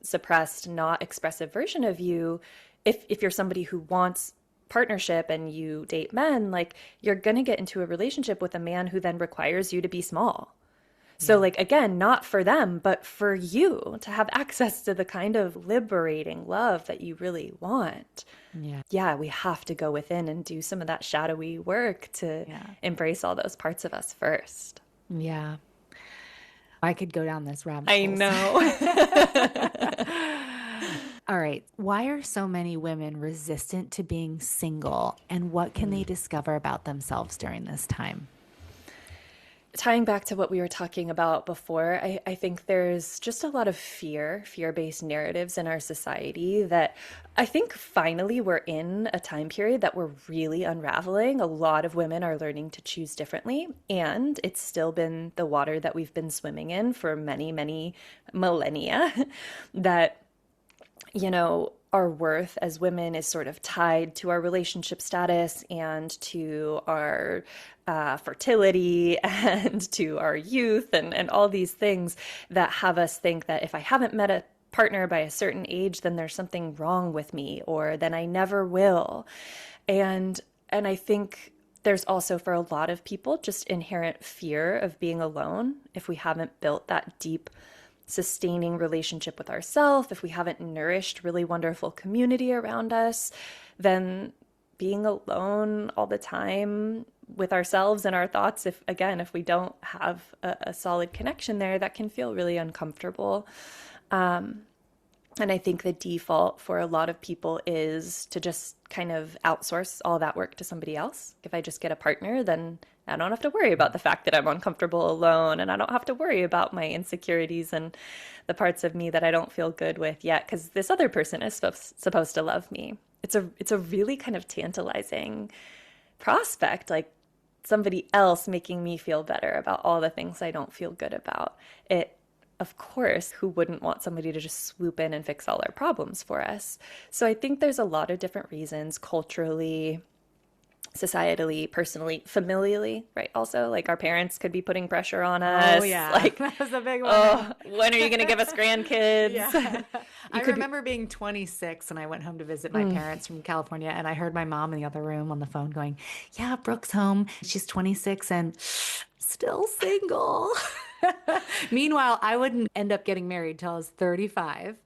suppressed, not expressive version of you, if you're somebody who wants partnership and you date men, like you're going to get into a relationship with a man who then requires you to be small. So like, again, not for them, but for you to have access to the kind of liberating love that you really want. Yeah, we have to go within and do some of that shadowy work to embrace all those parts of us first. Yeah. I could go down this rabbit hole. I know. All right. Why are so many women resistant to being single, and what can they discover about themselves during this time? Tying back to what we were talking about before, I think there's just a lot of fear-based narratives in our society that I think finally we're in a time period that we're really unraveling. A lot of women are learning to choose differently, and it's still been the water that we've been swimming in for many, many millennia that, our worth as women is sort of tied to our relationship status and to our fertility and to our youth and all these things that have us think that if I haven't met a partner by a certain age, then there's something wrong with me, or then I never will. And I think there's also, for a lot of people, just inherent fear of being alone if we haven't built that deep sustaining relationship with ourselves, if we haven't nourished really wonderful community around us, then being alone all the time with ourselves and our thoughts, if we don't have a solid connection there, that can feel really uncomfortable. And I think the default for a lot of people is to just kind of outsource all that work to somebody else. If I just get a partner, then I don't have to worry about the fact that I'm uncomfortable alone, and I don't have to worry about my insecurities and the parts of me that I don't feel good with yet, because this other person is supposed to love me. It's a really kind of tantalizing prospect, like somebody else making me feel better about all the things I don't feel good about. Of course, who wouldn't want somebody to just swoop in and fix all our problems for us? So I think there's a lot of different reasons, culturally, societally, personally, familially, right? Also, like our parents could be putting pressure on us. Oh, yeah. Like, that was a big one. Oh, when are you going to give us grandkids? Yeah. I remember being 26 and I went home to visit my parents from California, and I heard my mom in the other room on the phone going, yeah, Brooke's home. She's 26 and still single. Meanwhile, I wouldn't end up getting married till I was 35.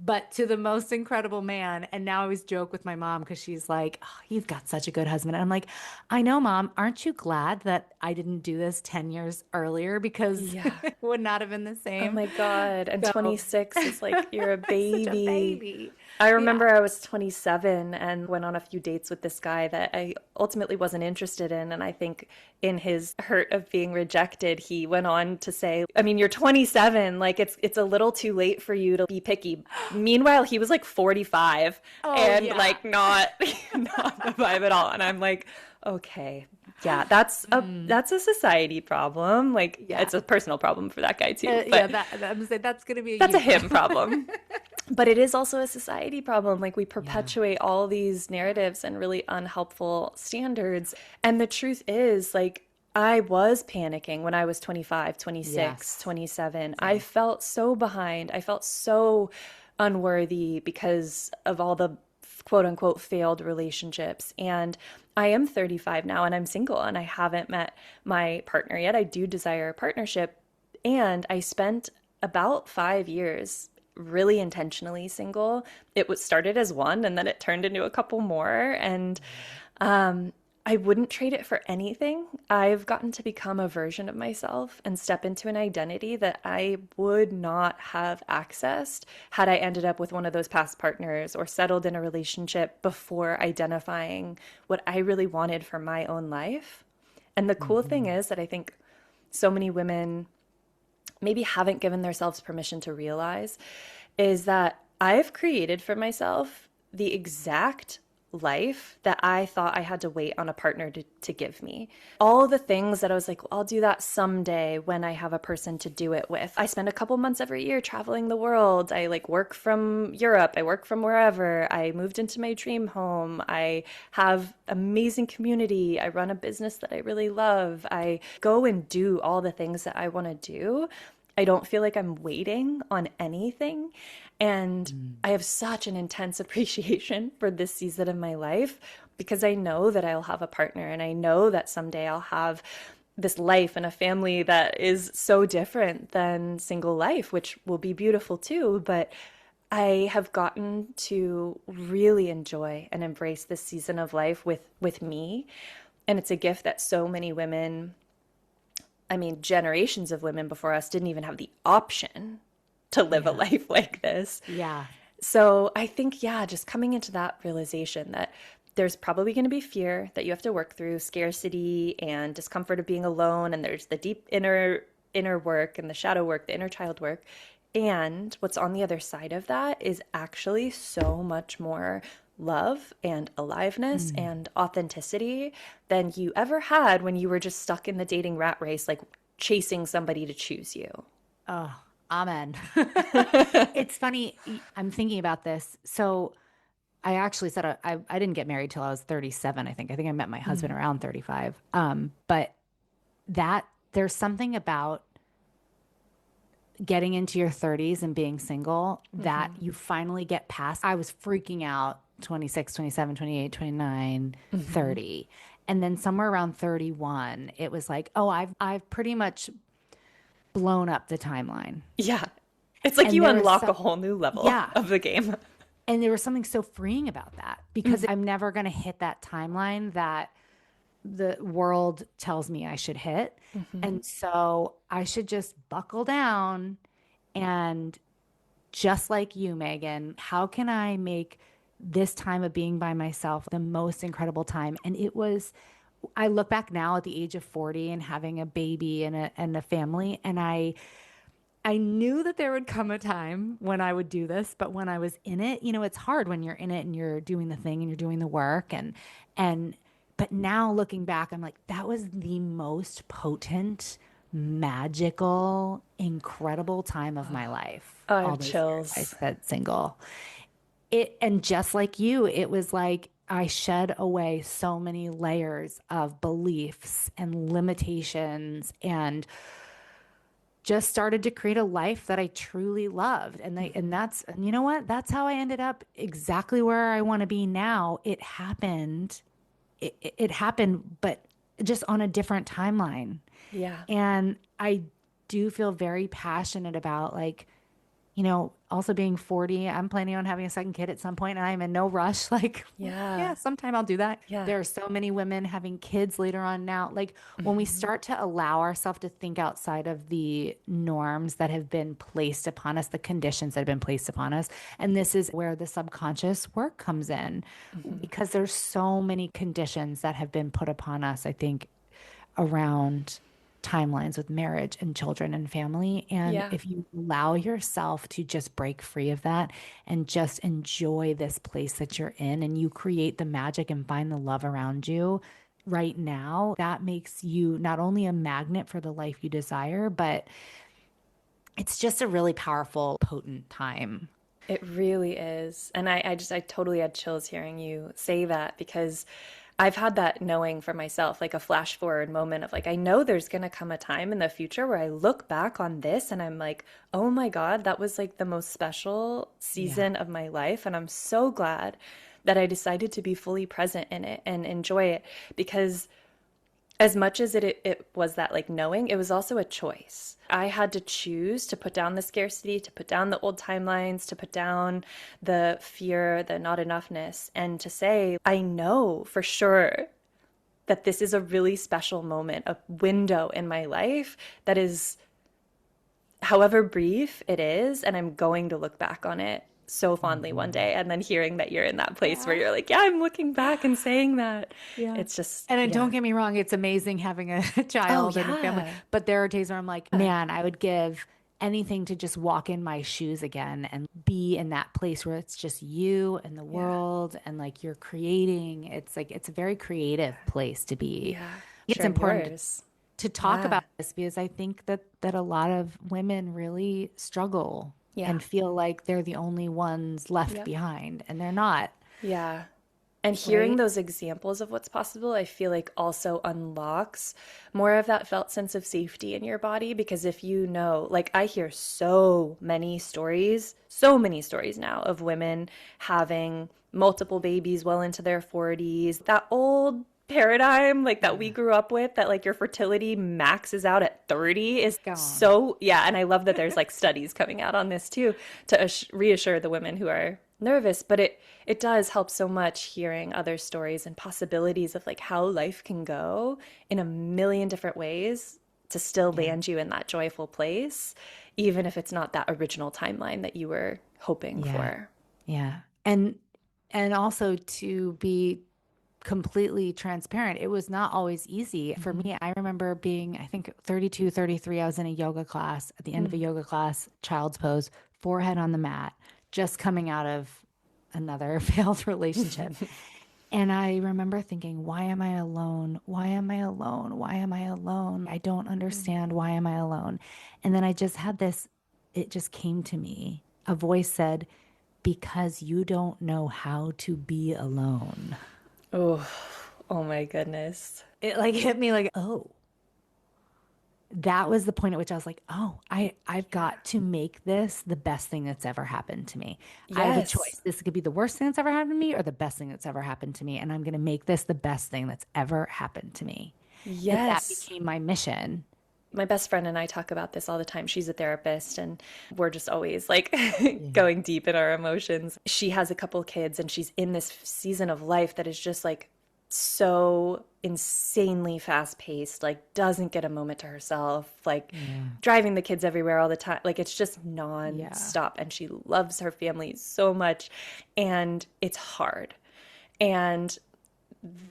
but to the most incredible man. And now I always joke with my mom because she's like, oh, you've got such a good husband. And I'm like, I know, Mom. Aren't you glad that I didn't do this 10 years earlier? Because Yeah. it would not have been the Oh same. my God. And So 26 is like, you're a such a baby. baby. I Yeah. remember I was 27 and went on a few dates with this guy that I ultimately wasn't interested in. And I think in his hurt of being rejected, he went on to say, I mean, you're 27, like it's a little too late for you to be picky. Meanwhile, he was like 45 Oh, and yeah. like not not the vibe at all. And I'm like, okay. Yeah, that's a society problem. Like Yeah. it's a personal problem for that guy too. Yeah, But I'm gonna say that's gonna be a that's a you him problem. problem. But it is also a society problem. Like we Yeah. perpetuate all these narratives and really unhelpful standards. And the truth is, like, I was panicking when I was 25, 26, Yes. 27. I Same. felt so behind. I felt so unworthy because of all the quote unquote failed relationships. And I am 35 now and I'm single and I haven't met my partner yet. I do desire a partnership. And I spent about 5 years really intentionally single. It was started as one and then it turned into a couple more. And I wouldn't trade it for anything. I've gotten to become a version of myself and step into an identity that I would not have accessed had I ended up with one of those past partners or settled in a relationship before identifying what I really wanted for my own life. And the cool thing Mhm. is that I think so many women maybe haven't given themselves permission to realize is that I've created for myself the exact life that I thought I had to wait on a partner to give me. All the things that I was like, well, I'll do that someday when I have a person to do it with. I spend a couple months every year traveling the world. I like work from Europe. I work from wherever. I moved into my dream home. I have amazing community. I run a business that I really love. I go and do all the things that I want to do. I don't feel like I'm waiting on anything. And Mm. I have such an intense appreciation for this season of my life because I know that I'll have a partner and I know that someday I'll have this life and a family that is so different than single life, which will be beautiful too. But I have gotten to really enjoy and embrace this season of life with me. And it's a gift that so many women, I mean, generations of women before us didn't even have the option to live a Yeah. life like this. Yeah. So I think, yeah, just coming into that realization that there's probably going to be fear that you have to work through, scarcity and discomfort of being alone. And there's the deep inner work and the shadow work, the inner child work. And what's on the other side of that is actually so much more love and aliveness Mm. and authenticity than you ever had when you were just stuck in the dating rat race, like chasing somebody to choose you. Oh, amen. It's funny. I'm thinking about this. So I actually said I didn't get married till I was 37, I think. I think I met my husband Mm. around 35. But that there's something about getting into your 30s and being single that Mhm. you finally get past. I was freaking out 26, 27, 28, 29, Mhm. 30. And then somewhere around 31, it was like, oh, I've pretty much blown up the timeline. Yeah. It's like And you there was unlock some, a whole new level yeah. of the game. And there was something so freeing about that because I'm never going to hit that timeline that the world tells me I should hit. Mhm. And so I should just buckle down and just like you, Megan, how can I make this time of being by myself the most incredible time? And it was, I look back now at the age of 40 and having a baby and a family, and I knew that there would come a time when I would do this, but when I was in it, it's hard when you're in it and you're doing the thing and you're doing the work and but now looking back, I'm like, that was the most potent, magical, incredible time of my life. Oh, I All have those years I chills. spent single. And just like you, it was like I shed away so many layers of beliefs and limitations and just started to create a life that I truly loved. And you know what? That's how I ended up exactly where I want to be now. It happened. It happened, but just on a different timeline. Yeah. And I do feel very passionate about like also being 40, I'm planning on having a second kid at some point and I'm in no rush. Like, yeah, Yeah. sometime I'll do that. Yeah. There are so many women having kids later on now. Like, when we Hmm. start to allow ourselves to think outside of the norms that have been placed upon us, the conditions that have been placed upon us, and this is where the subconscious work comes in, Hmm. because there's so many conditions that have been put upon us, I think, around timelines with marriage and children and family. And Yeah. if you allow yourself to just break free of that and just enjoy this place that you're in, and you create the magic and find the love around you right now, that makes you not only a magnet for the life you desire, but it's just a really powerful, potent time. It really is. And I totally had chills hearing you say that because I've had that knowing for myself, like a flash forward moment of like, I know there's going to come a time in the future where I look back on this and I'm like, oh my God, that was like the most special Yeah. season of my life. And I'm so glad that I decided to be fully present in it and enjoy it because as much as it was that like knowing, it was also a choice. I had to choose to put down the scarcity, to put down the old timelines, to put down the fear, the not enoughness, and to say, I know for sure that this is a really special moment, a window in my life that is, however brief it is, and I'm going to look back on it so fondly one Mhm. day. And then hearing that you're in that place where Yeah. you're like, yeah, I'm looking back and saying that. Yeah. It's just, And then don't yeah. get me wrong, it's amazing having a Oh, child and a family. yeah. But there are days where I'm like, man, I would give anything to just walk in my shoes again and be in that place where it's just you and the Yeah. world and like you're creating. It's like it's a very creative place to be. Yeah. It's Sharing important yours. to talk Yeah. about this because I think that a lot of women really struggle Yeah. and feel like they're the only ones left Yep. behind, and they're not, Yeah. And hearing right? those examples of what's possible, I feel like also unlocks more of that felt sense of safety in your body. Because if you know, like I hear so many stories now of women having multiple babies well into their 40s. That old paradigm like that we Yeah. grew up with that like your fertility maxes out at 30 is Gone. so yeah, and I love that there's like studies coming out on this too to reassure the women who are nervous, but it does help so much hearing other stories and possibilities of like how life can go in a million different ways to still Yeah. land you in that joyful place, even if it's not that original timeline that you were hoping Yeah. for. Yeah. And also to be completely transparent, it was not always easy. For Mhm. me, I remember being, I think 32, 33. I was in a yoga class. At the end of a Mm. yoga class, child's pose, forehead on the mat, just coming out of another failed relationship. And I remember thinking, why am I alone? Why am I alone? Why am I alone? I don't understand. Why am I alone? And then I just had this, it just came to me. A voice said, because you don't know how to be alone. Oh, oh my goodness. It like hit me like, oh, that was the point at which I was like, oh, I've Yeah. got to make this the best thing that's ever happened to me. I have a Yes. choice. This could be the worst thing that's ever happened to me or the best thing that's ever happened to me. And I'm going to make this the best thing that's ever happened to me. And that Yes. became my mission. My best friend and I talk about this all the time. She's a therapist, and we're just always like Yeah. going deep in our emotions. She has a couple kids, and she's in this season of life that is just like so insanely fast paced, like doesn't get a moment to herself, like Yeah. driving the kids everywhere all the time. Like it's just Yeah. nonstop. And she loves her family so much, and it's hard. And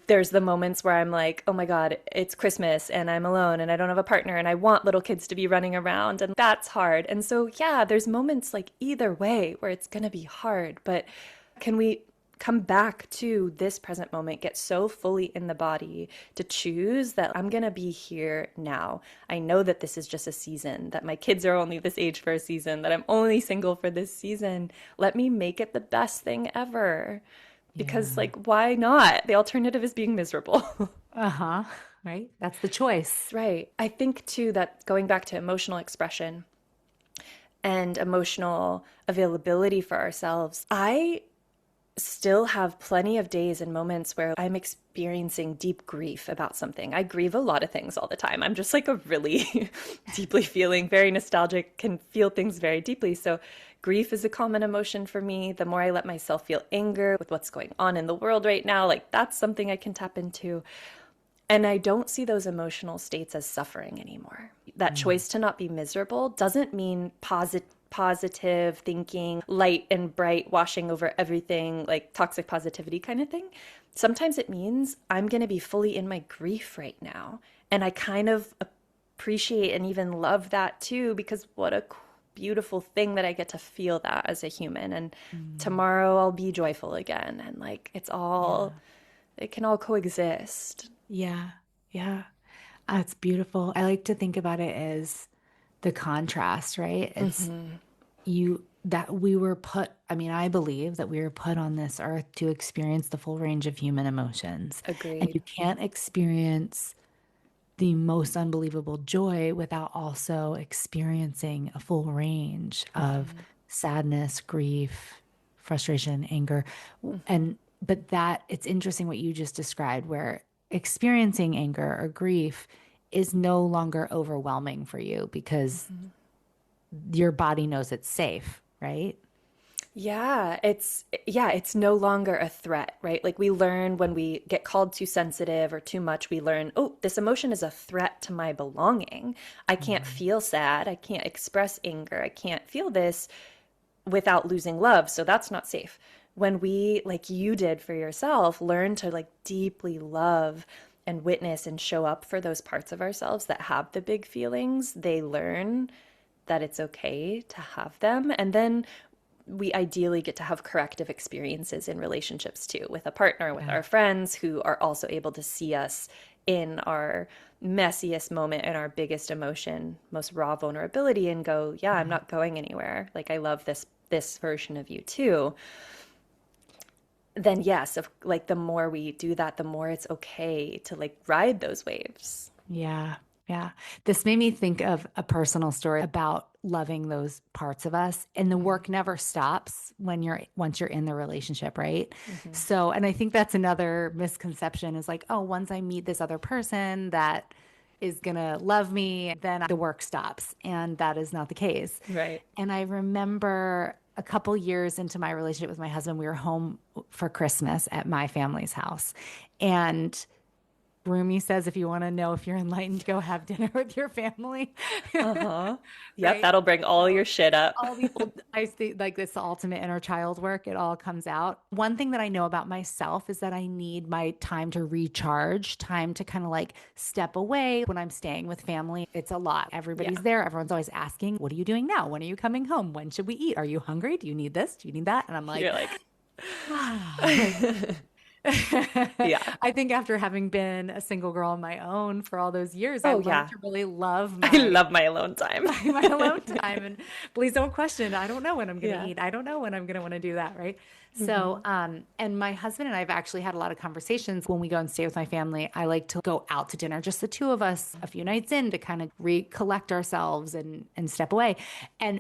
there's the moments where I'm like, oh my God, it's Christmas and I'm alone and I don't have a partner and I want little kids to be running around and that's hard. And so, yeah, there's moments like either way where it's going to be hard. But can we come back to this present moment, get so fully in the body to choose that I'm going to be here now? I know that this is just a season, that my kids are only this age for a season, that I'm only single for this season. Let me make it the best thing ever. Because, Yeah. like, why not? The alternative is being miserable. Uh-huh. Right. That's the choice. Right. I think, too, that going back to emotional expression and emotional availability for ourselves, I still have plenty of days and moments where I'm experiencing deep grief about something. I grieve a lot of things all the time. I'm just like a really deeply feeling, very nostalgic, can feel things very deeply. So Grief is a common emotion for me. The more I let myself feel anger with what's going on in the world right now, like that's something I can tap into. And I don't see those emotional states as suffering anymore. That choice to not be miserable doesn't mean positive thinking, light and bright, washing over everything, like toxic positivity kind of thing. Sometimes it means I'm going to be fully in my grief right now. And I kind of appreciate and even love that too, because what a beautiful thing that I get to feel that as a human. And tomorrow I'll be joyful again. And like, it can all coexist. Yeah. Yeah. It's beautiful. I like to think about it as the contrast, right? It's that we were put, I mean, I believe that we were put on this earth to experience the full range of human emotions. And you Agreed. can't experience the most unbelievable joy without also experiencing a full range of sadness, grief, frustration, anger. But that it's interesting what you just described, where experiencing anger or grief is no longer overwhelming for you because your body knows it's safe, right? It's no longer a threat, right? Like we learn when we get called too sensitive or too much, we learn, oh, this emotion is a threat to my belonging. I can't feel sad. I can't express anger. I can't feel this without losing love. So that's not safe. When we, like you did for yourself, learn to like deeply love and witness and show up for those parts of ourselves that have the big feelings, they learn that it's okay to have them. And then we ideally get to have corrective experiences in relationships too, with a partner, with our friends who are also able to see us in our messiest moment and our biggest emotion, most raw vulnerability, and go, yeah, I'm not going anywhere. Like I love this version of you too. Then yes, like the more we do that, the more it's okay to like ride those waves. Yeah. Yeah. This made me think of a personal story about loving those parts of us. And the work never stops once you're in the relationship, right? So, and I think that's another misconception is like, oh, once I meet this other person that is going to love me, then the work stops. And that is not the case. Right. And I remember a couple years into my relationship with my husband, we were home for Christmas at my family's house. And Rumi says, if you want to know if you're enlightened, go have dinner with your family. Uh-huh. Yep, Right? that'll bring all your shit up. All the old, I think like it's the ultimate inner child work. It all comes out. One thing that I know about myself is that I need my time to recharge, time to kind of like step away. When I'm staying with family, it's a lot. Everybody's there. Everyone's always asking, what are you doing now? When are you coming home? When should we eat? Are you hungry? Do you need this? Do you need that? And I'm like, You're like, yeah. I think after having been a single girl on my own for all those years, I Oh, learned yeah. to really love I my love my alone time. my alone time. And please don't question. I don't know when I'm going to Yeah. eat. I don't know when I'm going to want to do that. Right. So, Hmm. and my husband and I have actually had a lot of conversations when we go and stay with my family. I like to go out to dinner, just the two of us, a few nights in to kind of recollect ourselves and step away.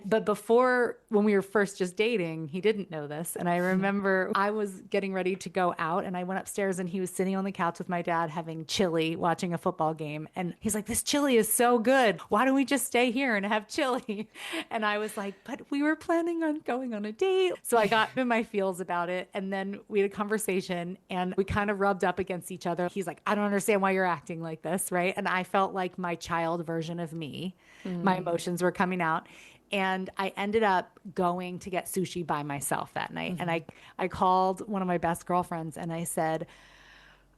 But before, when we were first just dating, he didn't know this. And I remember I was getting ready to go out and I went upstairs and he was sitting on the couch with my dad having chili, watching a football game. And he's like, this chili is so good. Why don't we just stay here and have chili? And I was like, but we were planning on going on a date. So I got in my feels about it. And then we had a conversation and we kind of rubbed up against each other. He's like, I don't understand why you're acting like this. Right. And I felt like my child version of me, my emotions were coming out. And I ended up going to get sushi by myself that night. And I called one of my best girlfriends and I said,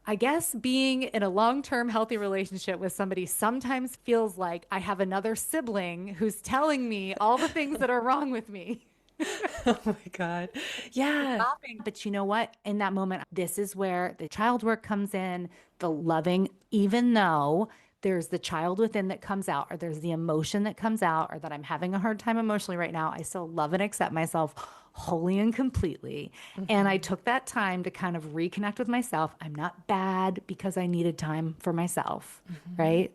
I guess being in a long-term healthy relationship with somebody sometimes feels like I have another sibling who's telling me all the things that are wrong with me. Oh my God. Yeah. Laughing. But you know what? In that moment, this is where the child work comes in, the loving, even though there's the child within that comes out, or there's the emotion that comes out, or that I'm having a hard time emotionally right now, I still love and accept myself wholly and completely. And I took that time to kind of reconnect with myself. I'm not bad because I needed time for myself, right?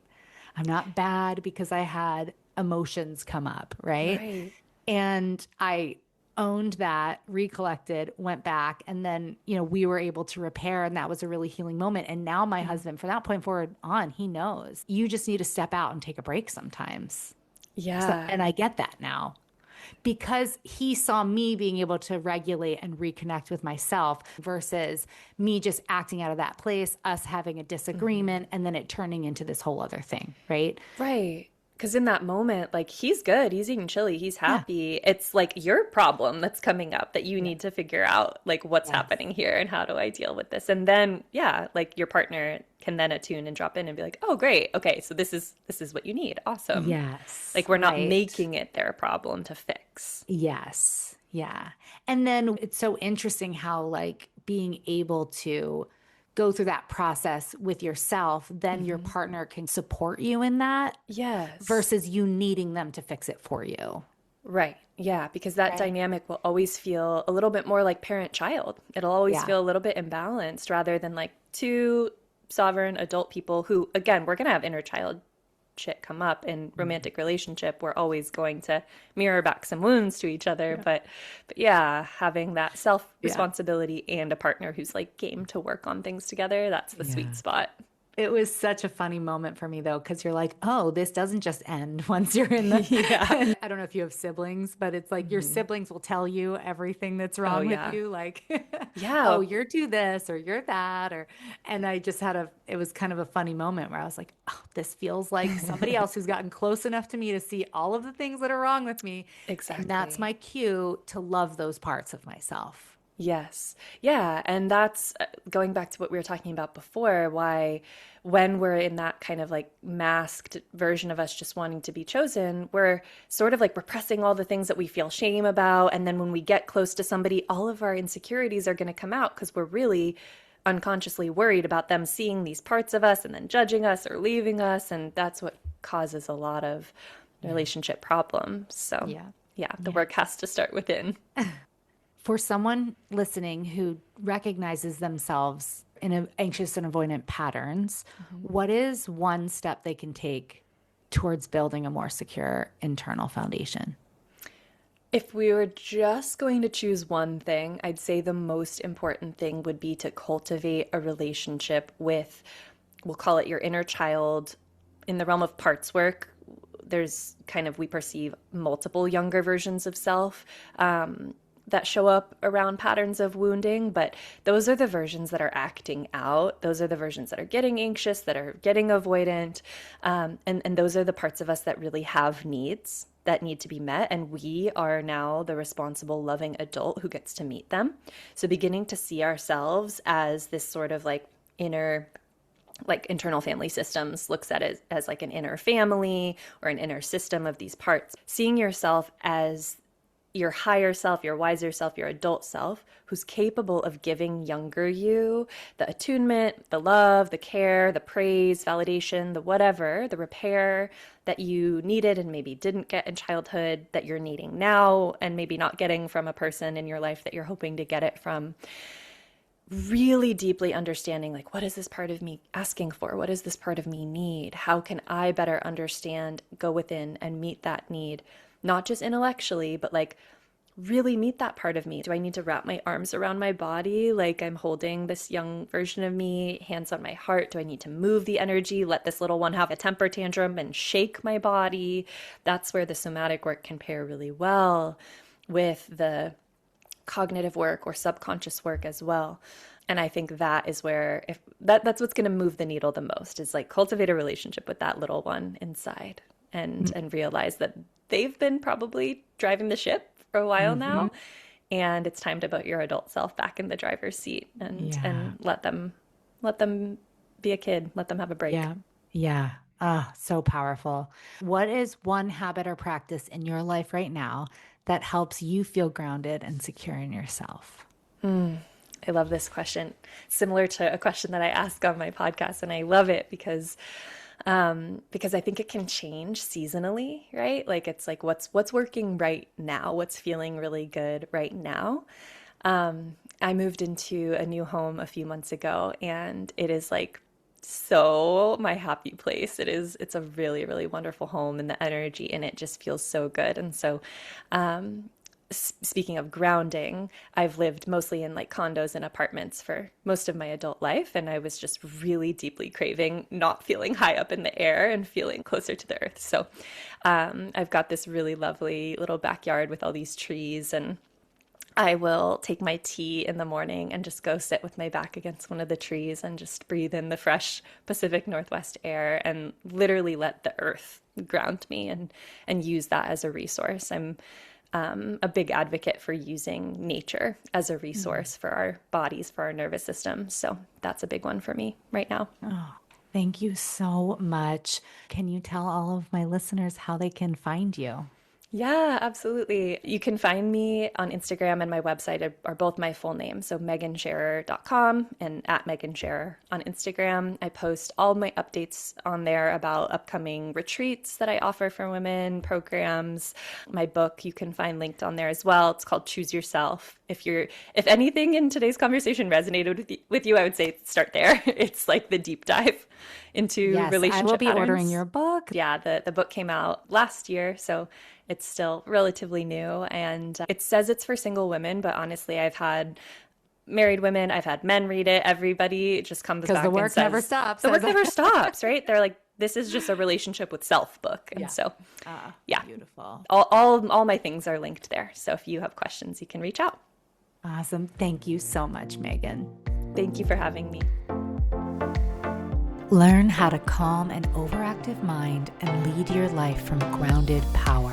I'm not bad because I had emotions come up, right? Right. And I owned that, recollected, went back, and then, we were able to repair, and that was a really healing moment. And now my husband, from that point forward on, he knows you just need to step out and take a break sometimes. Yeah. And I get that now. because he saw me being able to regulate and reconnect with myself versus me just acting out of that place, us having a disagreement, and then it turning into this whole other thing, right? Right. Because in that moment, like he's good, he's eating chili, he's Yeah. happy. It's like your problem that's coming up that you Yeah. need to figure out, like what's Yes. happening here and how do I deal with this? And then, yeah, like your partner can then attune and drop in and be like, "Oh, great. Okay, so this is what you need. Awesome." Yes. Like we're not Right. making it their problem to fix. Yes. Yeah. And then it's so interesting how, like, being able to go through that process with yourself, then your Hmm. partner can support you in that Yes. versus you needing them to fix it for you. Right. Yeah, because that Right. dynamic will always feel a little bit more like parent-child. It'll always Yeah. feel a little bit imbalanced rather than like two sovereign adult people who, again, we're going to have inner child shit come up in Mhm. romantic relationship. We're always going to mirror back some wounds to each other, Yeah. but yeah, having that self Yeah. responsibility and a partner who's like game to work on things together, that's the sweet Yeah. spot. It was such a funny moment for me though, because you're like, oh, this doesn't just end once you're in the. Yeah. And I don't know if you have siblings, but it's like your Mhm. siblings will tell you everything that's Oh wrong with yeah. you. Like, oh, Yeah. you're too this or you're that. And I just had it was kind of a funny moment where I was like, oh, this feels like somebody else who's gotten close enough to me to see all of the things that are wrong with me. And that's Exactly. my cue to love those parts of myself. Yes. Yeah. And that's going back to what we were talking about before, why when we're in that kind of like masked version of us just wanting to be chosen, we're sort of like repressing all the things that we feel shame about. And then when we get close to somebody, all of our insecurities are going to come out because we're really unconsciously worried about them seeing these parts of us and then judging us or leaving us. And that's what causes a lot of Yeah. relationship problems. So, Yeah. yeah, the Yeah. work has to start within. For someone listening who recognizes themselves in anxious and avoidant patterns, what is one step they can take towards building a more secure internal foundation? If we were just going to choose one thing, I'd say the most important thing would be to cultivate a relationship with, we'll call it your inner child. In the realm of parts work, there's kind of, we perceive multiple younger versions of self that show up around patterns of wounding, but those are the versions that are acting out. Those are the versions that are getting anxious, that are getting avoidant. And those are the parts of us that really have needs that need to be met. And we are now the responsible, loving adult who gets to meet them. So beginning to see ourselves as this sort of like inner, like internal family systems looks at it as like an inner family or an inner system of these parts. Seeing yourself as your higher self, your wiser self, your adult self, who's capable of giving younger you the attunement, the love, the care, the praise, validation, the whatever, the repair that you needed and maybe didn't get in childhood that you're needing now and maybe not getting from a person in your life that you're hoping to get it from. Really deeply understanding, like, what is this part of me asking for? What does this part of me need? How can I better understand, go within and meet that need? Not just intellectually, but like really meet that part of me. Do I need to wrap my arms around my body like I'm holding this young version of me, hands on my heart? Do I need to move the energy, let this little one have a temper tantrum and shake my body? That's where the somatic work can pair really well with the cognitive work or subconscious work as well. And I think that is where if that's what's going to move the needle the most is like cultivate a relationship with that little one inside and realize that they've been probably driving the ship for a while Mm-hmm. now and it's time to put your adult self back in the driver's seat Yeah. and let them be a kid, let them have a break. Yeah. Yeah. Ah, so powerful. What is one habit or practice in your life right now that helps you feel grounded and secure in yourself? I love this question. Similar to a question that I ask on my podcast, and I love it because I think it can change seasonally, right? Like it's like what's working right now, what's feeling really good right now. I moved into a new home a few months ago, and it is like so my happy place. It's a really, really wonderful home, and the energy in it just feels so good. And so speaking of grounding, I've lived mostly in like condos and apartments for most of my adult life. And I was just really deeply craving not feeling high up in the air and feeling closer to the earth. So I've got this really lovely little backyard with all these trees, and I will take my tea in the morning and just go sit with my back against one of the trees and just breathe in the fresh Pacific Northwest air and literally let the earth ground me and use that as a resource. I'm a big advocate for using nature as a resource for our bodies, for our nervous system. So that's a big one for me right now. Oh, thank you so much. Can you tell all of my listeners how they can find you? Yeah, absolutely. You can find me on Instagram, and my website are both my full name. So megansherer.com and at Megan Sherer on Instagram. I post all my updates on there about upcoming retreats that I offer for women, programs. My book you can find linked on there as well. It's called Choose Yourself. If anything in today's conversation resonated with you, I would say start there. It's like the deep dive into relationship I will be patterns. ordering your book. Yeah, the book came out last year, so it's still relatively new, and it says it's for single women, but honestly, I've had married women, I've had men read it. Everybody just comes back the work and says, never stops. The work never stops, right? They're like, this is just a relationship with self book. And so, yeah, beautiful. All my things are linked there. So if you have questions, you can reach out. Awesome. Thank you so much, Megan. Thank you for having me. Learn how to calm an overactive mind and lead your life from grounded power.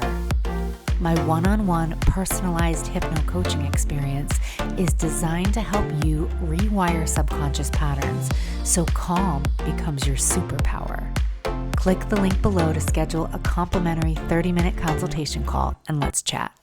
My one-on-one personalized hypno-coaching experience is designed to help you rewire subconscious patterns so calm becomes your superpower. Click the link below to schedule a complimentary 30-minute consultation call, and let's chat.